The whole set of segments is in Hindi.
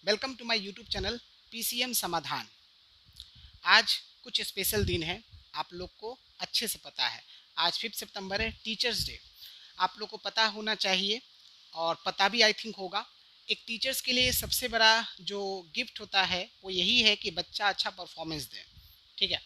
Welcome to my YouTube channel PCM Samadhan. आज कुछ स्पेशल दिन है, आप लोग को अच्छे से पता है। आज 5 सितंबर है, टीचर्स डे। आप लोग को पता होना चाहिए और पता भी आई थिंक होगा। एक टीचर्स के लिए सबसे बड़ा जो गिफ्ट होता है वो यही है कि बच्चा अच्छा परफॉर्मेंस दे। ठीक है,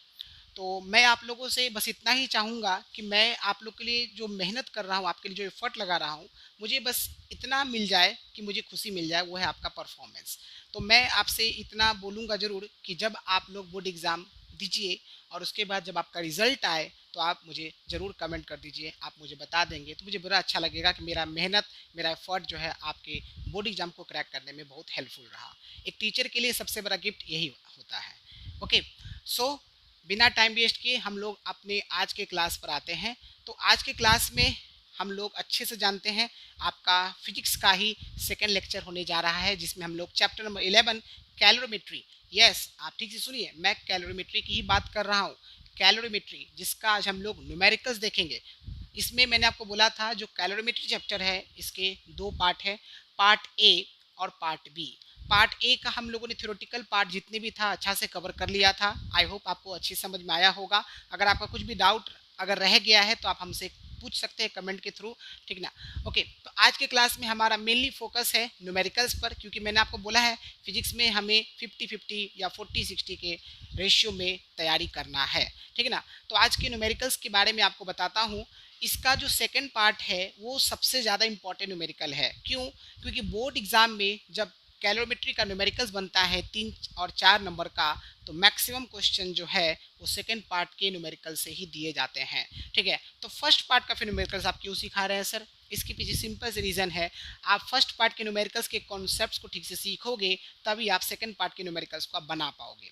तो मैं आप लोगों से बस इतना ही चाहूँगा कि मैं आप लोग के लिए जो मेहनत कर रहा हूँ, आपके लिए जो एफर्ट लगा रहा हूँ, मुझे बस इतना मिल जाए कि मुझे खुशी मिल जाए, वो है आपका परफॉर्मेंस। तो मैं आपसे इतना बोलूँगा ज़रूर कि जब आप लोग बोर्ड एग्ज़ाम दीजिए और उसके बाद जब आपका रिज़ल्ट आए तो आप मुझे ज़रूर कमेंट कर दीजिए। आप मुझे बता देंगे तो मुझे बड़ा अच्छा लगेगा कि मेरा मेहनत, मेरा एफर्ट जो है आपके बोर्ड एग्ज़ाम को क्रैक करने में बहुत हेल्पफुल रहा। एक टीचर के लिए सबसे बड़ा गिफ्ट यही होता है। ओके, सो बिना टाइम वेस्ट किए हम लोग अपने आज के क्लास पर आते हैं। तो आज के क्लास में हम लोग अच्छे से जानते हैं, आपका फिजिक्स का ही सेकेंड लेक्चर होने जा रहा है, जिसमें हम लोग चैप्टर नंबर 11 कैलोरीमेट्री, यस आप ठीक से सुनिए, मैं कैलोरीमेट्री की ही बात कर रहा हूँ। कैलोरीमेट्री जिसका आज हम लोग न्यूमेरिकल्स देखेंगे। इसमें मैंने आपको बोला था जो कैलोरीमेट्री चैप्टर है इसके दो पार्ट है, पार्ट ए और पार्ट बी। पार्ट ए का हम लोगों ने थ्योरेटिकल पार्ट जितने भी था अच्छा से कवर कर लिया था। आई होप आपको अच्छी समझ में आया होगा। अगर आपका कुछ भी डाउट अगर रह गया है तो आप हमसे पूछ सकते हैं कमेंट के थ्रू, ठीक ना। ओके, तो आज के क्लास में हमारा मेनली फोकस है न्यूमेरिकल्स पर, क्योंकि मैंने आपको बोला है फिजिक्स में हमें 50-50 या 40-60 के रेशियो में तैयारी करना है, ठीक है ना। तो आज के न्यूमेरिकल्स के बारे में आपको बताता हूँ। इसका जो सेकंड पार्ट है वो सबसे ज़्यादा इंपॉर्टेंट न्यूमेरिकल है। क्यों? क्योंकि बोर्ड एग्जाम में जब कैलोरीमेट्री का न्यूमेरिकल्स बनता है 3 और 4 नंबर का, तो मैक्सिमम क्वेश्चन जो है वो सेकंड पार्ट के न्यूमेरिकल से ही दिए जाते हैं, ठीक है। तो फर्स्ट पार्ट का फिर न्यूमेरिकल्स आप क्यों सिखा रहे हैं सर? इसके पीछे सिंपल से रीज़न है, आप फर्स्ट पार्ट के न्यूमेरिकल्स के कॉन्सेप्ट्स को ठीक से सीखोगे तभी आप सेकंड पार्ट के न्यूमेरिकल्स को आप बना पाओगे।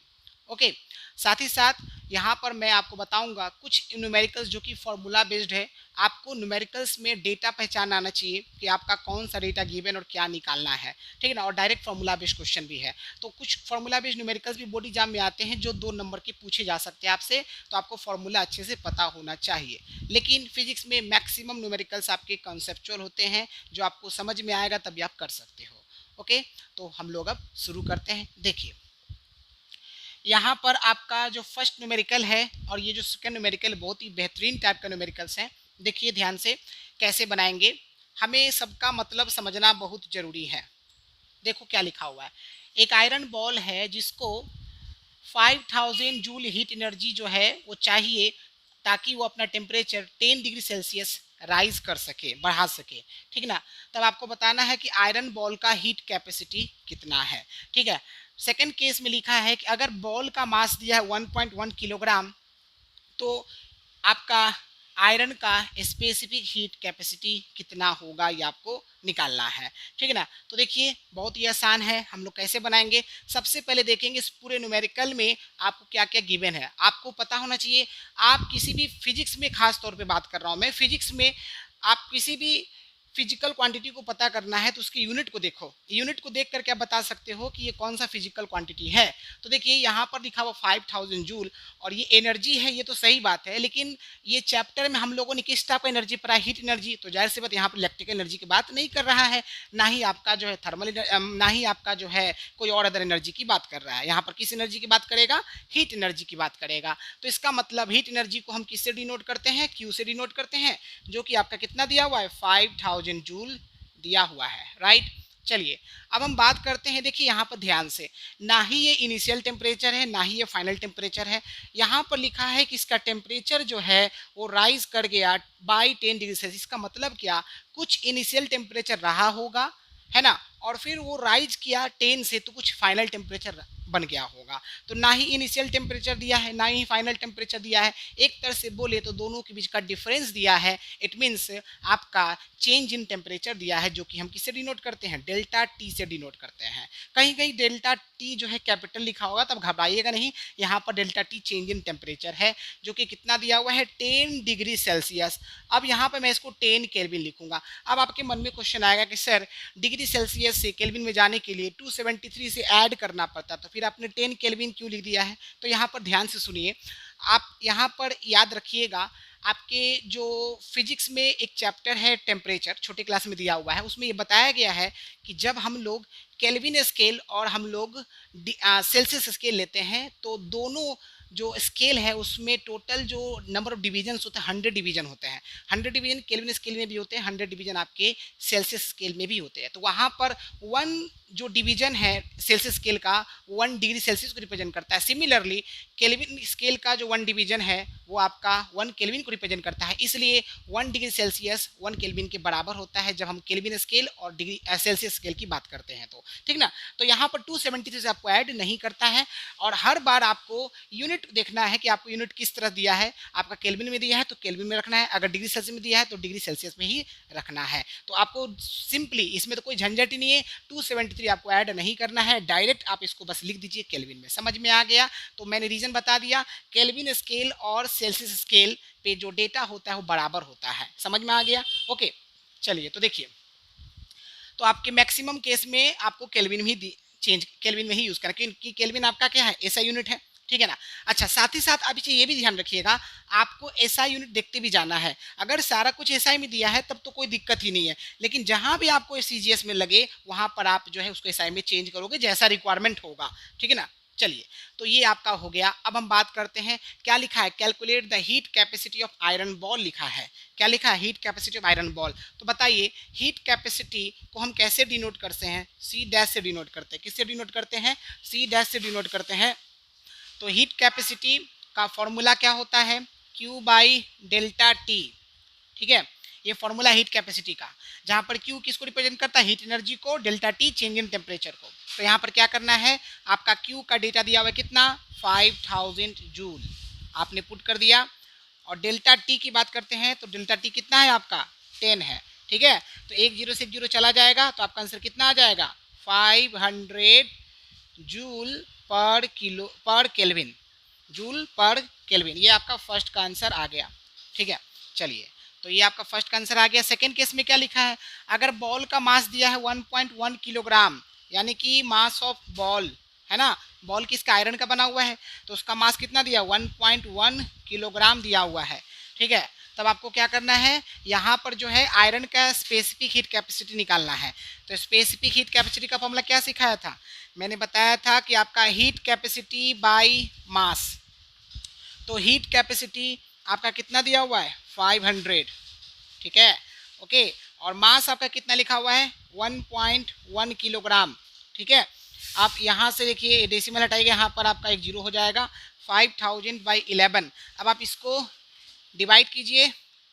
ओके, साथ ही साथ यहाँ पर मैं आपको बताऊंगा कुछ न्यूमेरिकल्स जो कि फॉर्मूला बेस्ड है। आपको न्यूमेरिकल्स में डेटा पहचान आना चाहिए कि आपका कौन सा डेटा गिवन और क्या निकालना है, ठीक है ना। और डायरेक्ट फार्मूला बेस्ड क्वेश्चन भी है, तो कुछ फार्मूला बेस्ड न्यूमेरिकल्स भी बोर्ड एग्जाम में आते हैं जो 2 नंबर के पूछे जा सकते हैं आपसे, तो आपको फार्मूला अच्छे से पता होना चाहिए। लेकिन फिजिक्स में मैक्सिमम न्यूमेरिकल्स आपके कॉन्सेप्चुअल होते हैं, जो आपको समझ में आएगा तभी आप कर सकते हो। ओके, तो हम लोग अब शुरू करते हैं। देखिए यहाँ पर आपका जो फर्स्ट न्यूमेरिकल है और ये जो सेकंड न्यूमेरिकल बहुत ही बेहतरीन टाइप का न्यूमेरिकल्स हैं। देखिए ध्यान से कैसे बनाएंगे, हमें सबका मतलब समझना बहुत ज़रूरी है। देखो क्या लिखा हुआ है, एक आयरन बॉल है जिसको 5000 जूल हीट एनर्जी जो है वो चाहिए ताकि वो अपना टेम्परेचर 10 डिग्री सेल्सियस राइज कर सके, बढ़ा सके, ठीक ना। तब आपको बताना है कि आयरन बॉल का हीट कैपेसिटी कितना है, ठीक है। सेकंड केस में लिखा है कि अगर बॉल का मास दिया है 1.1 किलोग्राम, तो आपका आयरन का स्पेसिफिक हीट कैपेसिटी कितना होगा ये आपको निकालना है, ठीक है ना। तो देखिए बहुत ही आसान है, हम लोग कैसे बनाएंगे। सबसे पहले देखेंगे इस पूरे न्यूमेरिकल में आपको क्या क्या गिवन है, आपको पता होना चाहिए। आप किसी भी फिजिक्स में, खास तौर पे बात कर रहा हूँ मैं, फिजिक्स में आप किसी भी फिजिकल क्वांटिटी को पता करना है तो उसकी यूनिट को देखो, यूनिट को देख करके आप बता सकते हो कि ये कौन सा फिजिकल क्वांटिटी है। तो देखिए यहाँ पर लिखा हुआ 5000 जूल और ये एनर्जी है, ये तो सही बात है, लेकिन ये चैप्टर में हम लोगों ने किस टाइप का एनर्जी पढ़ा, हीट एनर्जी, तो जाहिर सी बात यहाँ पर इलेक्ट्रिकल एनर्जी की बात नहीं कर रहा है, ना ही आपका जो है थर्मल, ना ही आपका जो है कोई और अदर एनर्जी की बात कर रहा है। यहाँ पर किस एनर्जी की बात करेगा? हीट एनर्जी की बात करेगा। तो इसका मतलब हीट एनर्जी को हम किससे डिनोट करते हैं? क्यू से डिनोट करते हैं, जो कि आपका कितना दिया हुआ है? 5000 जूल दिया हुआ है, राइट। चलिए अब हम बात करते हैं। देखिए यहाँ पर ध्यान से, ना ही ये इनिशियल टेम्परेचर है ना ही ये फाइनल टेम्परेचर है। यहाँ पर लिखा है कि इसका टेम्परेचर जो है वो राइज कर गया बाई 10 डिग्री सेल्सियस। इसका मतलब क्या? कुछ इनिशियल टेम्परेचर रहा होगा, है ना, और फिर वो राइज किया 10 से तो कुछ फाइनल टेम्परेचर बन गया होगा। तो ना ही इनिशियल टेम्परेचर दिया है ना ही फाइनल टेम्परेचर दिया है, एक तरह से बोले तो दोनों के बीच का डिफरेंस दिया है। इट मीन्स आपका चेंज इन टेम्परेचर दिया है, जो कि हम किससे डिनोट करते हैं? डेल्टा टी से डिनोट करते हैं। कहीं कहीं डेल्टा टी जो है कैपिटल लिखा होगा, तब घबराइएगा नहीं, यहाँ पर delta T change in temperature है, जो कि कितना दिया हुआ है? 10 डिग्री सेल्सियस। अब यहाँ पर मैं इसको 10 केल्विन लिखूंगा। अब आपके मन में क्वेश्चन आएगा कि सर डिग्री सेल्सियस से केल्विन में जाने के लिए 273 से ऐड करना पड़ता, तो फिर आपने 10 केल्विन क्यों लिख दिया है? तो यहाँ पर ध्यान से सुनिए, आप यहाँ पर याद रखिएगा, आपके जो फिजिक्स में एक चैप्टर है टेम्परेचर, छोटे क्लास में दिया हुआ है, उसमें ये बताया गया है कि जब हम लोग केल्विन स्केल और हम लोग सेल्सियस स्केल लेते हैं तो दोनों जो स्केल है उसमें टोटल जो नंबर ऑफ डिवीजन होते हैं 100 डिवीजन होते हैं। 100 डिवीजन केल्विन स्केल में भी होते हैं, 100 डिवीजन आपके सेल्सियस स्केल में भी होते हैं। तो वहाँ पर 1 जो डिवीजन है सेल्सियस स्केल का 1 डिग्री सेल्सियस को रिप्रेजेंट करता है। सिमिलरली केल्विन स्केल का जो 1 डिवीजन है वो आपका 1 केल्विन को रिप्रेजेंट करता है, इसलिए 1 डिग्री सेल्सियस 1 केल्विन के बराबर होता है जब हम केल्विन स्केल और डिग्री सेल्सियस स्केल की बात करते हैं। तो ठीक ना, तो यहाँ पर 273 से आपको ऐड नहीं करता है और हर बार आपको यूनिट देखना है कि आपको यूनिट किस तरह दिया है। आपका केल्विन में दिया है तो केल्विन में रखना है, अगर डिग्री सेल्सियस में दिया है तो डिग्री सेल्सियस में ही रखना है। तो आपको सिंपली इसमें तो कोई झंझट ही नहीं है, 273 आपको ऐड नहीं करना है, डायरेक्ट आप इसको बस लिख दीजिए केल्विन में। समझ में आ गया? तो मैंने रीजन बता दिया, केल्विन स्केल और सेल्सियस स्केल पे जो डेटा होता है वो बराबर होता है। समझ में आ गया? ओके, चलिए तो देखिए, तो आपके मैक्सिमम केस में आपको केल्विन ही चेंज केल्विन में ही यूज करना, क्योंकि केल्विन आपका क्या है, एसआई यूनिट है। ठीक है ना। अच्छा, साथ ही साथ आप ये भी ध्यान रखिएगा, आपको एसआई यूनिट देखते भी जाना है। अगर सारा कुछ एसआई में दिया है तब तो कोई दिक्कत ही नहीं है, लेकिन जहां भी आपको सीजीएस में लगे वहां पर आप जो है उसको एसआई में चेंज करोगे जैसा रिक्वायरमेंट होगा। ठीक है ना। चलिए, तो ये आपका हो गया। अब हम बात करते हैं, क्या लिखा है, calculate the heat capacity of iron ball लिखा है। क्या लिखा है, heat capacity of iron ball. तो बताइए हीट कैपेसिटी को हम कैसे डिनोट करते हैं, सी डैश से डिनोट करते हैं। किससे डिनोट करते हैं, सी डैश से डिनोट करते हैं। तो हीट कैपेसिटी का फॉर्मूला क्या होता है, Q बाई डेल्टा टी। ठीक है, ये फॉर्मूला हीट कैपेसिटी का, जहां पर Q किसको रिप्रेजेंट करता है, हीट एनर्जी को, delta T change in temperature को। तो यहाँ पर क्या करना है, आपका Q का डेटा दिया हुआ है कितना, 5000 जूल, आपने पुट कर दिया। और डेल्टा टी की बात करते हैं तो डेल्टा टी कितना है आपका, 10 है। ठीक है, तो एक जीरो से एक जीरो चला जाएगा तो आपका आंसर कितना आ जाएगा, 500 जूल पर किलो पर केल्विन, जूल पर केल्विन। ये आपका फर्स्ट का आंसर आ गया। ठीक है, चलिए, तो ये आपका फर्स्ट का आंसर आ गया। सेकंड केस में क्या लिखा है, अगर बॉल का मास दिया है 1.1 किलोग्राम, यानी कि मास ऑफ बॉल है ना, बॉल किसका, आयरन का बना हुआ है, तो उसका मास कितना दिया, 1.1 किलोग्राम दिया हुआ है। ठीक है, तब आपको क्या करना है, यहाँ पर जो है आयरन का स्पेसिफिक हीट कैपेसिटी निकालना है। तो स्पेसिफिक हीट कैपेसिटी का फॉर्मूला क्या सिखाया था, मैंने बताया था कि आपका हीट कैपेसिटी बाय मास। तो हीट कैपेसिटी आपका कितना दिया हुआ है, 500। ठीक है, ओके, और मास आपका कितना लिखा हुआ है, 1.1 किलोग्राम। ठीक है, आप यहाँ से देखिए डेसिमल हटाइएगा, यहाँ पर आपका एक जीरो हो जाएगा, 5000 बाई 11। अब आप इसको डिवाइड कीजिए,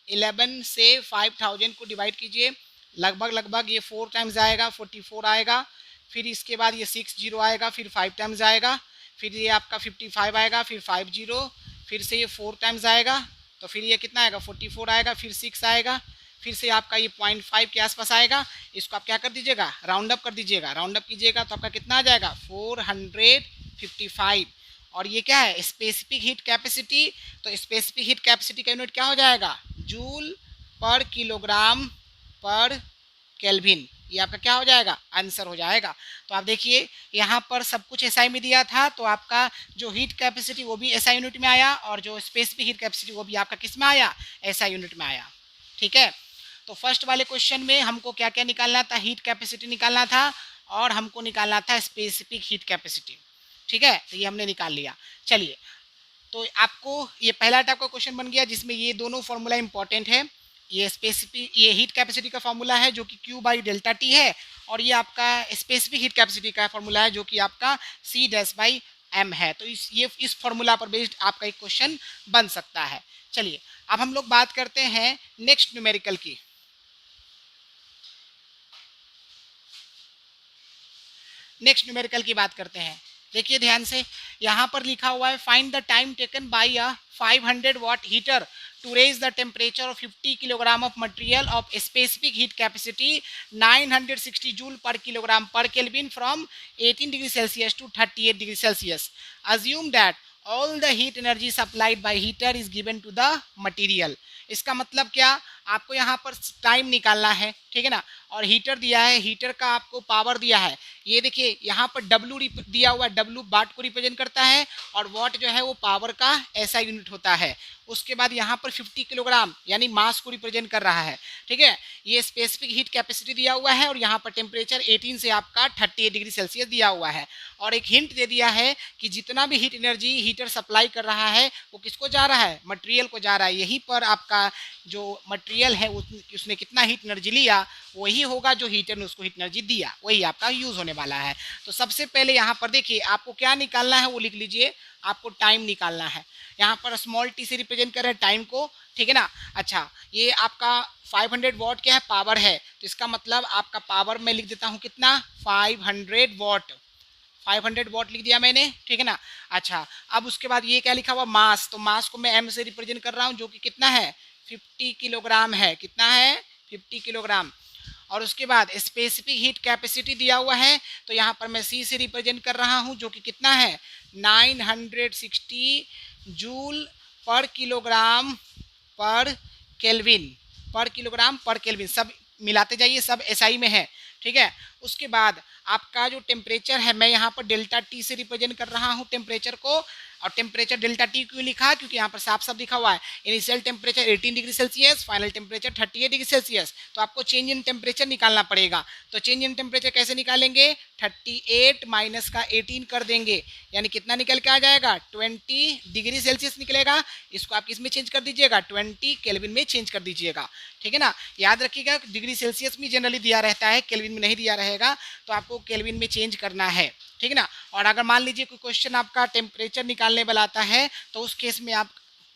11 से 5000 को डिवाइड कीजिए, लगभग ये 4 टाइम्स आएगा, 44 आएगा, फिर इसके बाद ये 6 जीरो आएगा, फिर 5 टाइम्स आएगा, फिर ये आपका 55 आएगा, फिर 5 जीरो, फिर से ये 4 टाइम्स आएगा, तो फिर ये कितना आएगा, 44 आएगा, फिर 6 आएगा, फिर से आपका ये 0.5 के आसपास आएगा। इसको आप क्या कर दीजिएगा, राउंड अप कर दीजिएगा, राउंड अप कीजिएगा तो आपका कितना आ जाएगा, 455। और ये क्या है, स्पेसिफिक हीट कैपेसिटी। तो स्पेसिफिक हीट कैपेसिटी का यूनिट क्या हो जाएगा, जूल पर किलोग्राम पर केल्विन। ये आपका क्या हो जाएगा, आंसर हो जाएगा। तो आप देखिए यहाँ पर सब कुछ एसआई में दिया था, तो आपका जो हीट कैपेसिटी वो भी एसआई यूनिट में आया, और जो स्पेसिफिक हीट कैपेसिटी वो भी आपका किस में आया, एसआई यूनिट में आया। ठीक है, तो फर्स्ट वाले क्वेश्चन में हमको क्या क्या निकालना था, हीट कैपेसिटी निकालना था और हमको निकालना था स्पेसिफिक हीट कैपेसिटी। ठीक है, तो ये हमने निकाल लिया। चलिए, तो आपको ये पहला टाइप का क्वेश्चन बन गया जिसमें ये दोनों फॉर्मूला इंपॉर्टेंट है। ये स्पेसिफिक, ये हीट कैपेसिटी का फॉर्मूला है जो कि Q बाई डेल्टा टी है, और ये आपका स्पेसिफिक हीट कैपेसिटी का फॉर्मूला है जो कि आपका C डैश बाई M है। तो इस फॉर्मूला पर बेस्ड आपका एक क्वेश्चन बन सकता है। चलिए, अब हम लोग बात करते हैं नेक्स्ट न्यूमेरिकल की। नेक्स्ट न्यूमेरिकल की बात करते हैं। देखिए ध्यान से, यहाँ पर लिखा हुआ है find the time taken by a 500 watt heater to raise the temperature of 50 kilogram of material of specific heat capacity 960 joule per kilogram per Kelvin from 18 degree Celsius to 38 degree Celsius. Assume that all the heat energy supplied by heater is given to the material. इसका मतलब क्या, आपको यहाँ पर टाइम निकालना है, ठीक है ना। और हीटर दिया है, हीटर का आपको पावर दिया है, ये देखिए यहाँ पर डब्ल्यू दिया हुआ है, डब्ल्यू वाट को रिप्रेजेंट करता है और वाट जो है वो पावर का ऐसा यूनिट होता है। उसके बाद यहाँ पर 50 किलोग्राम यानी मास को रिप्रेजेंट कर रहा है, ठीक है। ये स्पेसिफिक हीट कैपेसिटी दिया हुआ है और यहाँ पर टेम्परेचर 18 से आपका 38 डिग्री सेल्सियस दिया हुआ है। और एक हिंट दे दिया है कि जितना भी हीट एनर्जी हीटर सप्लाई कर रहा है वो किसको जा रहा है, मटेरियल को जा रहा है। यहीं पर आपका जो मटेरियल है उसने कितना हीट एनर्जी लिया वही होगा जो हीटर ने उसको हीट एनर्जी दिया, वही आपका यूज होने वाला है। तो सबसे पहले यहाँ पर देखिए आपको क्या निकालना है वो लिख लीजिए, आपको टाइम निकालना है। यहाँ पर स्मॉल टी से रिप्रेजेंट कर रहे हैं टाइम को, ठीक है ना। अच्छा, ये आपका 500 वॉट क्या है, पावर है, तो इसका मतलब आपका पावर मैं लिख देता हूँ कितना, 500 वॉट, 500 वॉट लिख दिया मैंने, ठीक है ना। अच्छा, अब उसके बाद ये क्या लिखा हुआ, मास, तो मास को मैं एम से रिप्रेजेंट कर रहा हूँ जो कि कितना है, 50 किलोग्राम है, कितना है, 50 किलोग्राम। और उसके बाद स्पेसिफिक हीट कैपेसिटी दिया हुआ है, तो यहाँ पर मैं सी से रिप्रेजेंट कर रहा हूँ जो कि कितना है, 960 जूल पर किलोग्राम पर केल्विन, पर किलोग्राम पर केल्विन, सब मिलाते जाइए, सब एसआई में है, ठीक है। उसके बाद आपका जो टेम्परेचर है, मैं यहाँ पर डेल्टा टी से रिप्रेजेंट कर रहा हूँ टेम्परेचर को। और टेम्परेचर डेल्टा टी क्यों लिखा, क्योंकि यहाँ पर साफ साफ लिखा हुआ है initial temperature 18 degree Celsius, final temperature 38 degree Celsius. तो आपको चेंज इन टेम्परेचर निकालना पड़ेगा। तो चेंज इन टेम्परेचर कैसे निकालेंगे, 38 माइनस का 18 कर देंगे, यानी कितना निकल के आ जाएगा, 20 डिग्री सेल्सियस निकलेगा। इसको आप किस में चेंज कर दीजिएगा, 20 केल्विन में चेंज कर दीजिएगा, ठीक है ना। याद रखिएगा डिग्री सेल्सियस में जनरली दिया रहता है, केल्विन में नहीं दिया रहेगा, तो आपको केल्विन में चेंज करना है, ठीक है ना। और अगर मान लीजिए कोई क्वेश्चन आपका टेम्परेचर निकालने वाला आता है तो उस केस में आप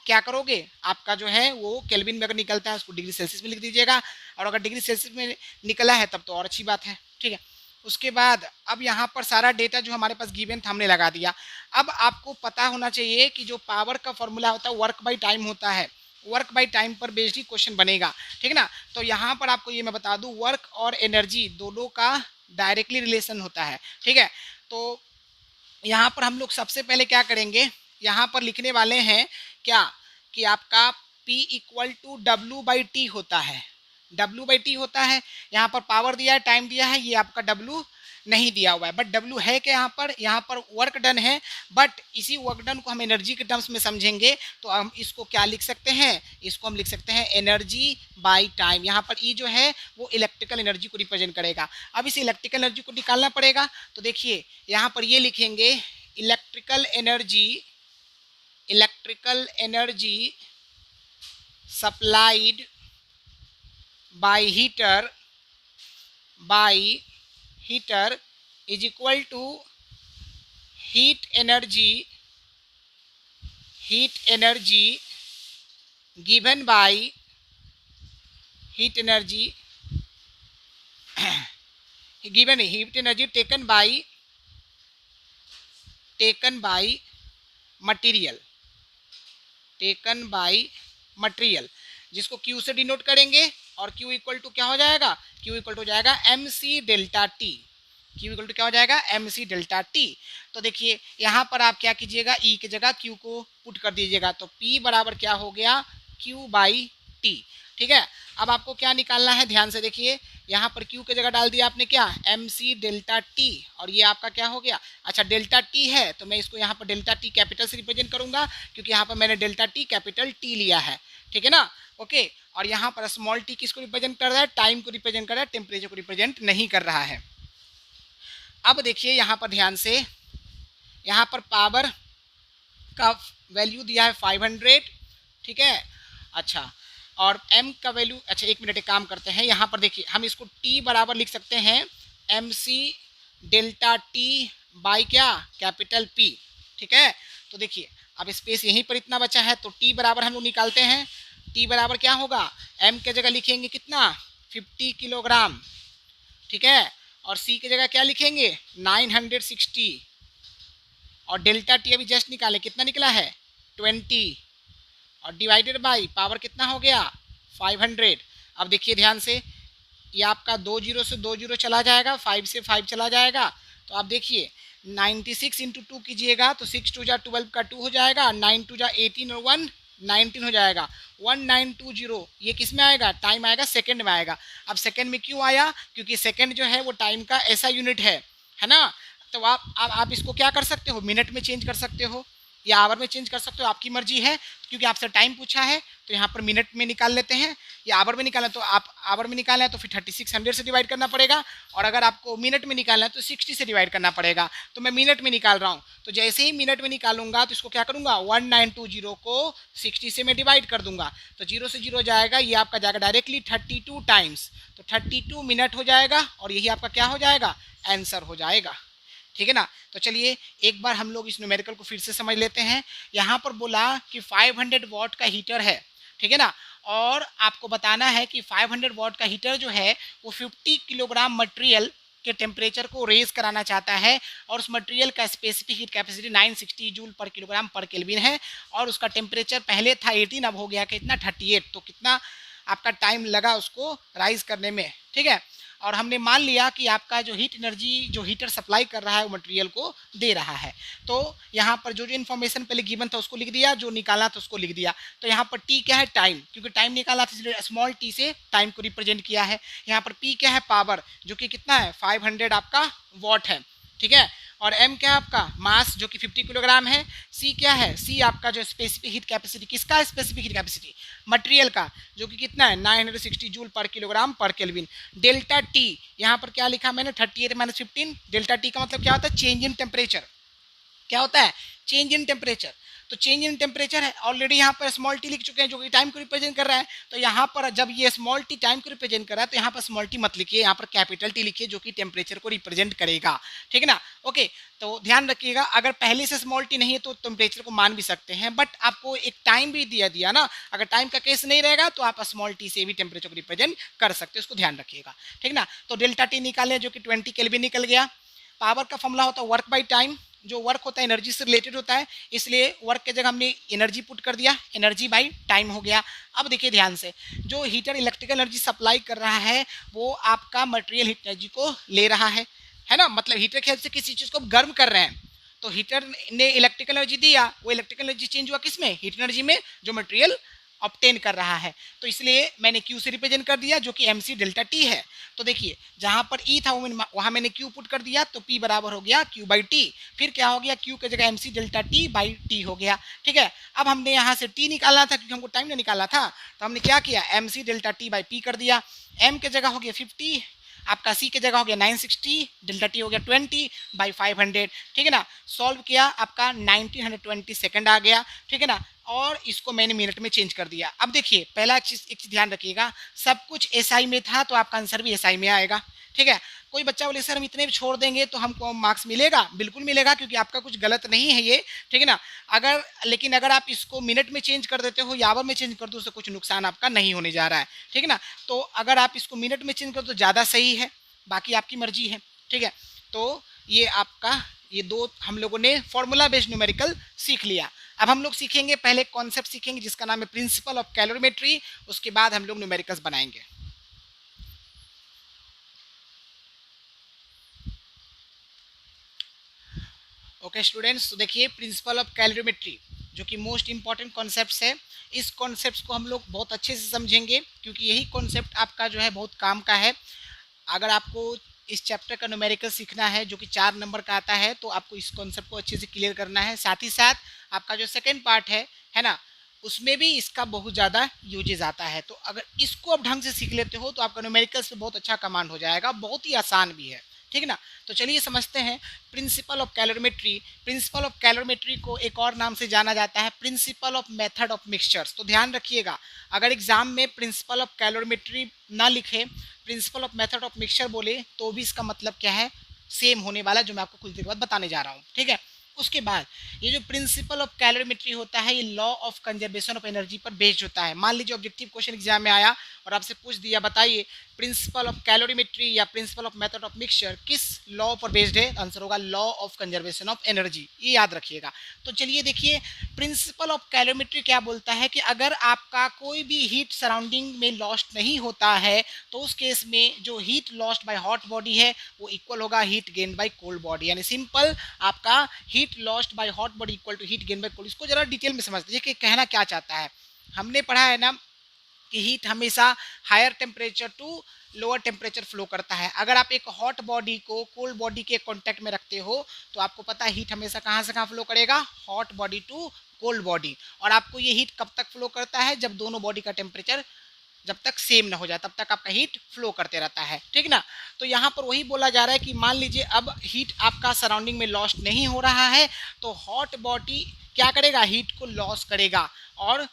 क्या करोगे, आपका जो है वो केल्विन में अगर निकलता है उसको डिग्री सेल्सियस में लिख दीजिएगा, और अगर डिग्री सेल्सियस में निकला है तब तो और अच्छी बात है, ठीक है। उसके बाद अब यहाँ पर सारा डेटा जो हमारे पास गिवन था हमने लगा दिया। अब आपको पता होना चाहिए कि जो पावर का फॉर्मूला होता है वर्क बाई टाइम होता है, वर्क बाई टाइम पर बेस्ड ही क्वेश्चन बनेगा, ठीक है ना। तो यहाँ पर आपको ये मैं बता दूँ, वर्क और एनर्जी दोनों का डायरेक्टली रिलेशन होता है, ठीक है। तो यहाँ पर हम लोग सबसे पहले क्या करेंगे, यहाँ पर लिखने वाले हैं क्या, कि आपका P equal to W by T होता है, डब्ल्यू बाई टी होता है। यहाँ पर पावर दिया है, टाइम दिया है, ये आपका डब्ल्यू नहीं दिया हुआ है, बट डब्ल्यू है क्या, यहाँ पर वर्क डन है, बट इसी वर्क डन को हम एनर्जी के टर्म्स में समझेंगे तो हम इसको क्या लिख सकते हैं, इसको हम लिख सकते हैं एनर्जी बाई टाइम। यहाँ पर ई जो है वो इलेक्ट्रिकल एनर्जी को रिप्रेजेंट करेगा। अब इस इलेक्ट्रिकल एनर्जी को निकालना पड़ेगा, तो देखिए यहाँ पर ये लिखेंगे electrical energy, electrical energy supplied by heater is equal to heat energy given by heat energy given heat energy taken by material, जिसको Q से डिनोट करेंगे। और Q इक्वल टू क्या हो जाएगा, Q इक्वल टू हो जाएगा MC delta T, Q equal to क्या हो जाएगा, MC डेल्टा टी। तो देखिए यहाँ पर आप क्या कीजिएगा, E की जगह Q को पुट कर दीजिएगा, तो P बराबर क्या हो गया, Q बाई टी, ठीक है। अब आपको क्या निकालना है, ध्यान से देखिए, यहाँ पर Q की जगह डाल दिया आपने क्या, MC डेल्टा टी, और ये आपका क्या हो गया, अच्छा डेल्टा टी है तो मैं इसको यहाँ पर डेल्टा टी कैपिटल से रिप्रेजेंट करूंगा, क्योंकि यहाँ पर मैंने डेल्टा टी कैपिटल टी लिया है, ठीक है ना, ओके। और यहाँ पर स्मॉल टी किसको रिप्रेजेंट कर रहा है, टाइम को रिप्रेजेंट कर रहा है, टेम्परेचर को रिप्रेजेंट नहीं कर रहा है। अब देखिए यहाँ पर ध्यान से, यहाँ पर पावर का वैल्यू दिया है 500, ठीक है। अच्छा, और m का वैल्यू, अच्छा एक मिनट एक काम करते हैं, यहाँ पर देखिए हम इसको t बराबर लिख सकते हैं MC डेल्टा टी बाई क्या, कैपिटल P, ठीक है। तो देखिए अब स्पेस यहीं पर इतना बचा है, तो t बराबर हम लोग निकालते हैं, t बराबर क्या होगा, m के जगह लिखेंगे कितना, 50 किलोग्राम, ठीक है। और c की जगह क्या लिखेंगे, 960, और डेल्टा टी अभी जस्ट निकाले, कितना निकला है, 20, और डिवाइडेड बाई पावर कितना हो गया, 500। अब देखिए ध्यान से, ये आपका 20 से 20 चला जाएगा, 5 से 5 चला जाएगा, तो आप देखिए 96 इंटू 2 कीजिएगा तो 6 2 जा 12 का 2 हो जाएगा, 9 2 जा 18 और 1 19 हो जाएगा। 1920 ये किस में आएगा, टाइम आएगा सेकंड में आएगा। अब सेकंड में क्यों आया, क्योंकि सेकंड जो है वो टाइम का ऐसा यूनिट है ना। तो आप इसको क्या कर सकते हो, मिनट में चेंज कर सकते हो या आवर में चेंज कर सकते हो, आपकी मर्जी है। क्योंकि आपसे टाइम पूछा है तो यहाँ पर मिनट में निकाल लेते हैं, या आवर में निकालना तो आप आवर में निकालना है तो फिर 3600 से डिवाइड करना पड़ेगा, और अगर आपको मिनट में निकालना है तो 60 से डिवाइड करना पड़ेगा। तो मैं मिनट में निकाल रहा हूँ, तो जैसे ही मिनट में निकालूंगा तो इसको क्या करूंगा, 1920 को 60 से मैं डिवाइड कर दूंगा, तो 0 से 0 जाएगा, ये आपका जाएगा डायरेक्टली 32 टाइम्स, तो 32 मिनट हो जाएगा, और यही आपका क्या हो जाएगा, आंसर हो जाएगा। ठीक है ना। तो चलिए एक बार हम लोग इस न्यूमेरिकल को फिर से समझ लेते हैं। यहाँ पर बोला कि 500 वॉट का हीटर है, ठीक है ना, और आपको बताना है कि 500 वॉट का हीटर जो है वो 50 किलोग्राम मटेरियल के टेम्परेचर को रेज कराना चाहता है, और उस मटेरियल का स्पेसिफिक हीट कैपेसिटी 960 जूल पर किलोग्राम पर केल्विन है, और उसका टेम्परेचर पहले था 18, अब हो गया कितना 38। तो कितना आपका टाइम लगा उसको राइज करने में, ठीक है। और हमने मान लिया कि आपका जो हीट एनर्जी जो हीटर सप्लाई कर रहा है वो मटेरियल को दे रहा है। तो यहाँ पर जो जो इन्फॉर्मेशन पहले गिवन था उसको लिख दिया, जो निकाला था उसको लिख दिया। तो यहाँ पर टी क्या है, टाइम, क्योंकि टाइम निकाला था इसलिए स्मॉल टी से टाइम को रिप्रेजेंट किया है। यहाँ पर पी क्या है, पावर, जो कि कितना है 500 आपका वॉट है, ठीक है। और एम क्या है आपका मास, जो कि 50 किलोग्राम है। सी क्या है, सी आपका जो स्पेसिफिक हीट कैपेसिटी, किसका स्पेसिफिक हीट कैपेसिटी, मटेरियल का, जो कि कितना है 960 जूल पर किलोग्राम पर केल्विन। डेल्टा टी यहाँ पर क्या लिखा मैंने, 38 - 15। डेल्टा टी का मतलब क्या होता है, चेंज इन टेम्परेचर। क्या होता है, चेंज इन टेम्परेचर। तो चेंज इन टेम्परेचर है, ऑलरेडी यहाँ पर स्मॉल टी लिख चुके हैं जो कि टाइम को रिप्रेजेंट कर रहा है। तो यहाँ पर जब ये स्मॉल टी टाइम को रिप्रेजेंट कर रहा है तो यहाँ पर स्मॉल टी मत लिखिए, यहाँ पर कैपिटल टी लिखिए जो कि टेम्परेचर को रिप्रेजेंट करेगा, ठीक है ना। ओके, तो ध्यान रखिएगा, अगर पहले से स्मॉल टी नहीं है तो टेम्परेचर को मान भी सकते हैं, बट आपको एक टाइम भी दिया ना। अगर टाइम का केस नहीं रहेगा तो आप स्मॉल टी से भी टेम्परेचर को रिप्रेजेंट कर सकते हो, उसको ध्यान रखिएगा, ठीक ना। तो डेल्टा टी निकाले जो कि 20 केल्विन निकल गया। पावर का फॉर्मूला होता है वर्क बाई टाइम, जो वर्क होता है एनर्जी से रिलेटेड होता है, इसलिए वर्क के जगह हमने एनर्जी पुट कर दिया, एनर्जी बाई टाइम हो गया। अब देखिए ध्यान से, जो हीटर इलेक्ट्रिकल एनर्जी सप्लाई कर रहा है वो आपका मटेरियल हीट एनर्जी को ले रहा है ना, मतलब हीटर के हेल्प से किसी चीज़ को गर्म कर रहे हैं, तो हीटर ने इलेक्ट्रिकल एनर्जी दिया, वो इलेक्ट्रिकल एनर्जी चेंज हुआ किस में, हीट एनर्जी में, जो मटेरियल ऑब्टेन कर रहा है। तो इसलिए मैंने Q से रिप्रेजेंट कर दिया जो कि MC डेल्टा T है। तो देखिए जहाँ पर E था वहाँ मैंने Q पुट कर दिया, तो P बराबर हो गया Q बाई T। फिर क्या हो गया, Q की जगह MC delta T by T हो गया, ठीक है। अब हमने यहाँ से T निकालना था क्योंकि हमको टाइम नहीं निकालना था, तो हमने क्या किया, MC delta T by P कर दिया। M की जगह हो गया 50, आपका सी की जगह हो गया 960, डेल्टा टी हो गया 20 बाई 500, ठीक है ना। सॉल्व किया, आपका 1920 सेकंड आ गया, ठीक है ना। और इसको मैंने मिनट में चेंज कर दिया। अब देखिए पहला चीज, एक चीज ध्यान रखिएगा, सब कुछ एसआई में था तो आपका आंसर भी एसआई में आएगा, ठीक है। कोई बच्चा बोले सर हम इतने भी छोड़ देंगे तो हमको मार्क्स मिलेगा, बिल्कुल मिलेगा, क्योंकि आपका कुछ गलत नहीं है ये, ठीक है ना। लेकिन अगर आप इसको मिनट में चेंज कर देते हो या आवर में चेंज कर दो, उससे कुछ नुकसान आपका नहीं होने जा रहा है, ठीक है ना। तो अगर आप इसको मिनट में चेंज कर दो तो ज़्यादा सही है, बाकी आपकी मर्जी है, ठीक है। तो ये आपका ये दो हम लोगों ने फॉर्मूला बेस्ड न्यूमेरिकल सीख लिया। अब हम लोग सीखेंगे, पहले कॉन्सेप्ट सीखेंगे जिसका नाम है प्रिंसिपल ऑफ कैलोरीमेट्री, उसके बाद हम लोग न्यूमेरिकल्स बनाएंगे। ओके स्टूडेंट्स, तो देखिए प्रिंसिपल ऑफ कैलोरीमेट्री जो कि मोस्ट इंपॉर्टेंट कॉन्सेप्ट है, इस कॉन्सेप्ट को हम लोग बहुत अच्छे से समझेंगे क्योंकि यही कॉन्सेप्ट आपका जो है बहुत काम का है। अगर आपको इस चैप्टर का न्यूमेरिकल सीखना है जो कि 4 नंबर का आता है, तो आपको इस कॉन्सेप्ट को अच्छे से क्लियर करना है। साथ ही साथ आपका जो सेकेंड पार्ट है ना, उसमें भी इसका बहुत ज़्यादा यूजेज आता है। तो अगर इसको आप ढंग से सीख लेते हो तो आपका न्यूमेरिकल्स पे बहुत अच्छा कमांड हो जाएगा, बहुत ही आसान भी है, ठीक है ना। तो चलिए समझते हैं principal of calorimetry. Principle of calorimetry को एक और नाम से जाना जाता है principle of method of mixtures. तो ध्यान रखिएगा, अगर एग्जाम में प्रिंसिपल ऑफ कैलोरीमेट्री ना लिखे, principle of method of mixture बोले, तो भी इसका मतलब क्या है, सेम होने वाला, जो मैं आपको कुछ देर बाद बताने जा रहा हूँ, ठीक है। उसके बाद ये जो प्रिंसिपल ऑफ कैलोरीमेट्री होता है, ये law of conservation of energy पर बेस्ड होता है। मान लीजिए ऑब्जेक्टिव क्वेश्चन एग्जाम में आया और आपसे पूछ दिया, बताइए प्रिंसिपल ऑफ कैलोरीमेट्री या principle of method of mixture किस लॉ पर बेस्ड है, आंसर होगा law of conservation of energy, ये याद रखिएगा। तो चलिए देखिए, प्रिंसिपल ऑफ कैलोरीमेट्री क्या बोलता है कि अगर आपका कोई भी हीट सराउंडिंग में लॉस्ट नहीं होता है तो उस केस में जो heat lost by hot body है वो इक्वल होगा heat gain by cold body, यानी सिंपल आपका heat heat lost by hot body equal to heat gain by cold, इसको जरा डिटेल में समझते हैं कि कहना क्या चाहता है। हमने पढ़ा है ना कि हीट हमेशा higher temperature to lower temperature flow करता है। अगर आप एक हॉट बॉडी को कोल्ड बॉडी के कांटेक्ट में रखते हो तो आपको पता है हीट हमेशा कहाँ से कहाँ फ्लो करेगा, hot body to cold body. और आपको ये हीट कब तक फ्लो करता है, जब दोनों बॉडी का टेम्परेचर जब तक सेम ना हो जाए तब तक आपका हीट फ्लो करते रहता है, ठीक ना। तो यहाँ पर वही बोला जा रहा है कि मान लीजिए अब हीट आपका सराउंडिंग में लॉस्ट नहीं हो रहा है तो हॉट बॉडी क्या करेगा, हीट को लॉस करेगा और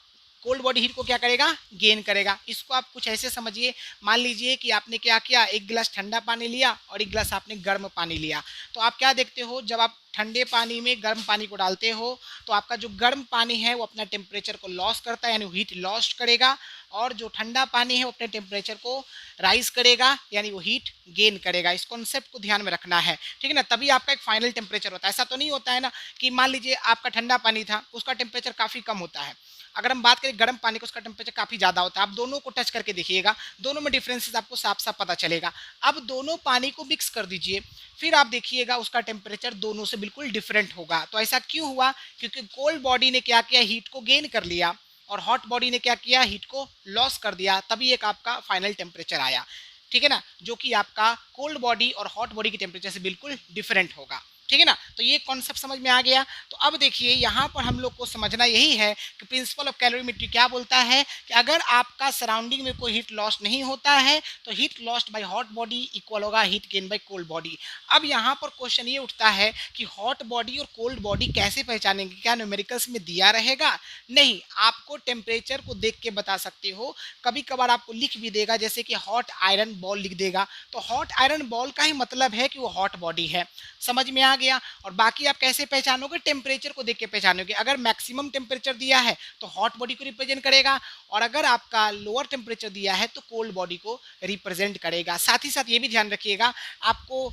कोल्ड बॉडी हीट को क्या करेगा, गेन करेगा। इसको आप कुछ ऐसे समझिए, मान लीजिए कि आपने क्या किया, एक गिलास ठंडा पानी लिया और एक गिलास आपने गर्म पानी लिया। तो आप क्या देखते हो, जब आप ठंडे पानी में गर्म पानी को डालते हो तो आपका जो गर्म पानी है वो अपना टेम्परेचर को लॉस करता है, यानी हीट लॉस करेगा, और जो ठंडा पानी है वो अपने टेम्परेचर को राइज करेगा, यानी वो हीट गेन करेगा। इस कॉन्सेप्ट को ध्यान में रखना है, ठीक है ना। तभी आपका एक फाइनल टेम्परेचर होता है। ऐसा तो नहीं होता है ना कि मान लीजिए आपका ठंडा पानी था, उसका टेम्परेचर काफ़ी कम होता है, अगर हम बात करें गर्म पानी का, उसका टेम्परेचर काफ़ी ज़्यादा होता है। आप दोनों को टच करके देखिएगा, दोनों में डिफरेंसेस आपको साफ साफ पता चलेगा। अब दोनों पानी को मिक्स कर दीजिए, फिर आप देखिएगा उसका टेम्परेचर दोनों से बिल्कुल डिफरेंट होगा। तो ऐसा क्यों हुआ, क्योंकि कोल्ड बॉडी ने क्या किया, हीट को गेन कर लिया, और हॉट बॉडी ने क्या किया, हीट को लॉस कर दिया, तभी एक आपका फाइनल टेम्परेचर आया, ठीक है ना, जो कि आपका कोल्ड बॉडी और हॉट बॉडी के टेम्परेचर से बिल्कुल डिफरेंट होगा, ठीक है ना। तो ये कॉन्सेप्ट समझ में आ गया। तो अब देखिए यहाँ पर हम लोग को समझना यही है कि प्रिंसिपल ऑफ कैलोरीमेट्री क्या बोलता है कि अगर आपका सराउंडिंग में कोई हीट लॉस नहीं होता है तो heat lost by hot body equal होगा heat gain by cold body. अब यहाँ पर क्वेश्चन ये उठता है कि हॉट बॉडी और कोल्ड बॉडी कैसे पहचानेंगे, क्या न्यूमेरिकल्स में दिया रहेगा? नहीं, आपको टेम्परेचर को देख के बता सकते हो। कभी कभार आपको लिख भी देगा, जैसे कि हॉट आयरन बॉल लिख देगा, तो हॉट आयरन बॉल का ही मतलब है कि वो हॉट बॉडी है, समझ में आ गया। और बाकी आप कैसे पहचानोगे, टेम्परेचर को देख के पहचानोगे। अगर मैक्सिमम टेम्परेचर दिया है तो हॉट बॉडी को रिप्रेजेंट करेगा, और अगर आपका लोअर टेम्परेचर दिया है तो कोल्ड बॉडी को रिप्रेजेंट करेगा। साथ ही साथ ये भी ध्यान रखिएगा, आपको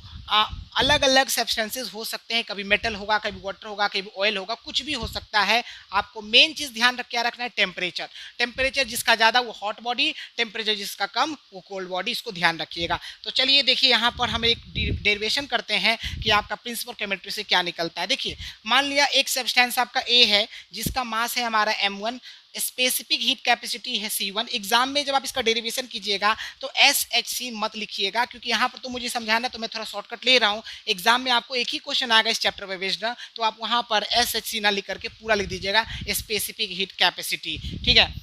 अलग अलग सब्सटेंसेस हो सकते हैं, कभी मेटल होगा, कभी वाटर होगा, कभी ऑयल होगा, कुछ भी हो सकता है। आपको मेन चीज़ ध्यान रख क्या रखना है, टेम्परेचर। टेम्परेचर जिसका ज़्यादा वो हॉट बॉडी, टेम्परेचर जिसका कम वो कोल्ड बॉडी, इसको ध्यान रखिएगा। तो चलिए देखिए यहाँ पर हम एक डेरिवेशन करते हैं कि आपका प्रिंसिपल केमिस्ट्री से क्या निकलता है। देखिए मान लिया एक सब्सटेंस आपका ए है जिसका मास है हमारा m1, स्पेसिफिक हीट कैपेसिटी है C1। एग्जाम में जब आप इसका डेरिवेशन कीजिएगा तो SHC मत लिखिएगा, क्योंकि यहाँ पर तो मुझे समझाना, तो मैं थोड़ा शॉर्टकट ले रहा हूँ। एग्जाम में आपको एक ही क्वेश्चन आएगा इस चैप्टर पे बेस्ड, तो आप वहाँ पर SHC ना लिख करके पूरा लिख दीजिएगा स्पेसिफिक हीट कैपेसिटी, ठीक है।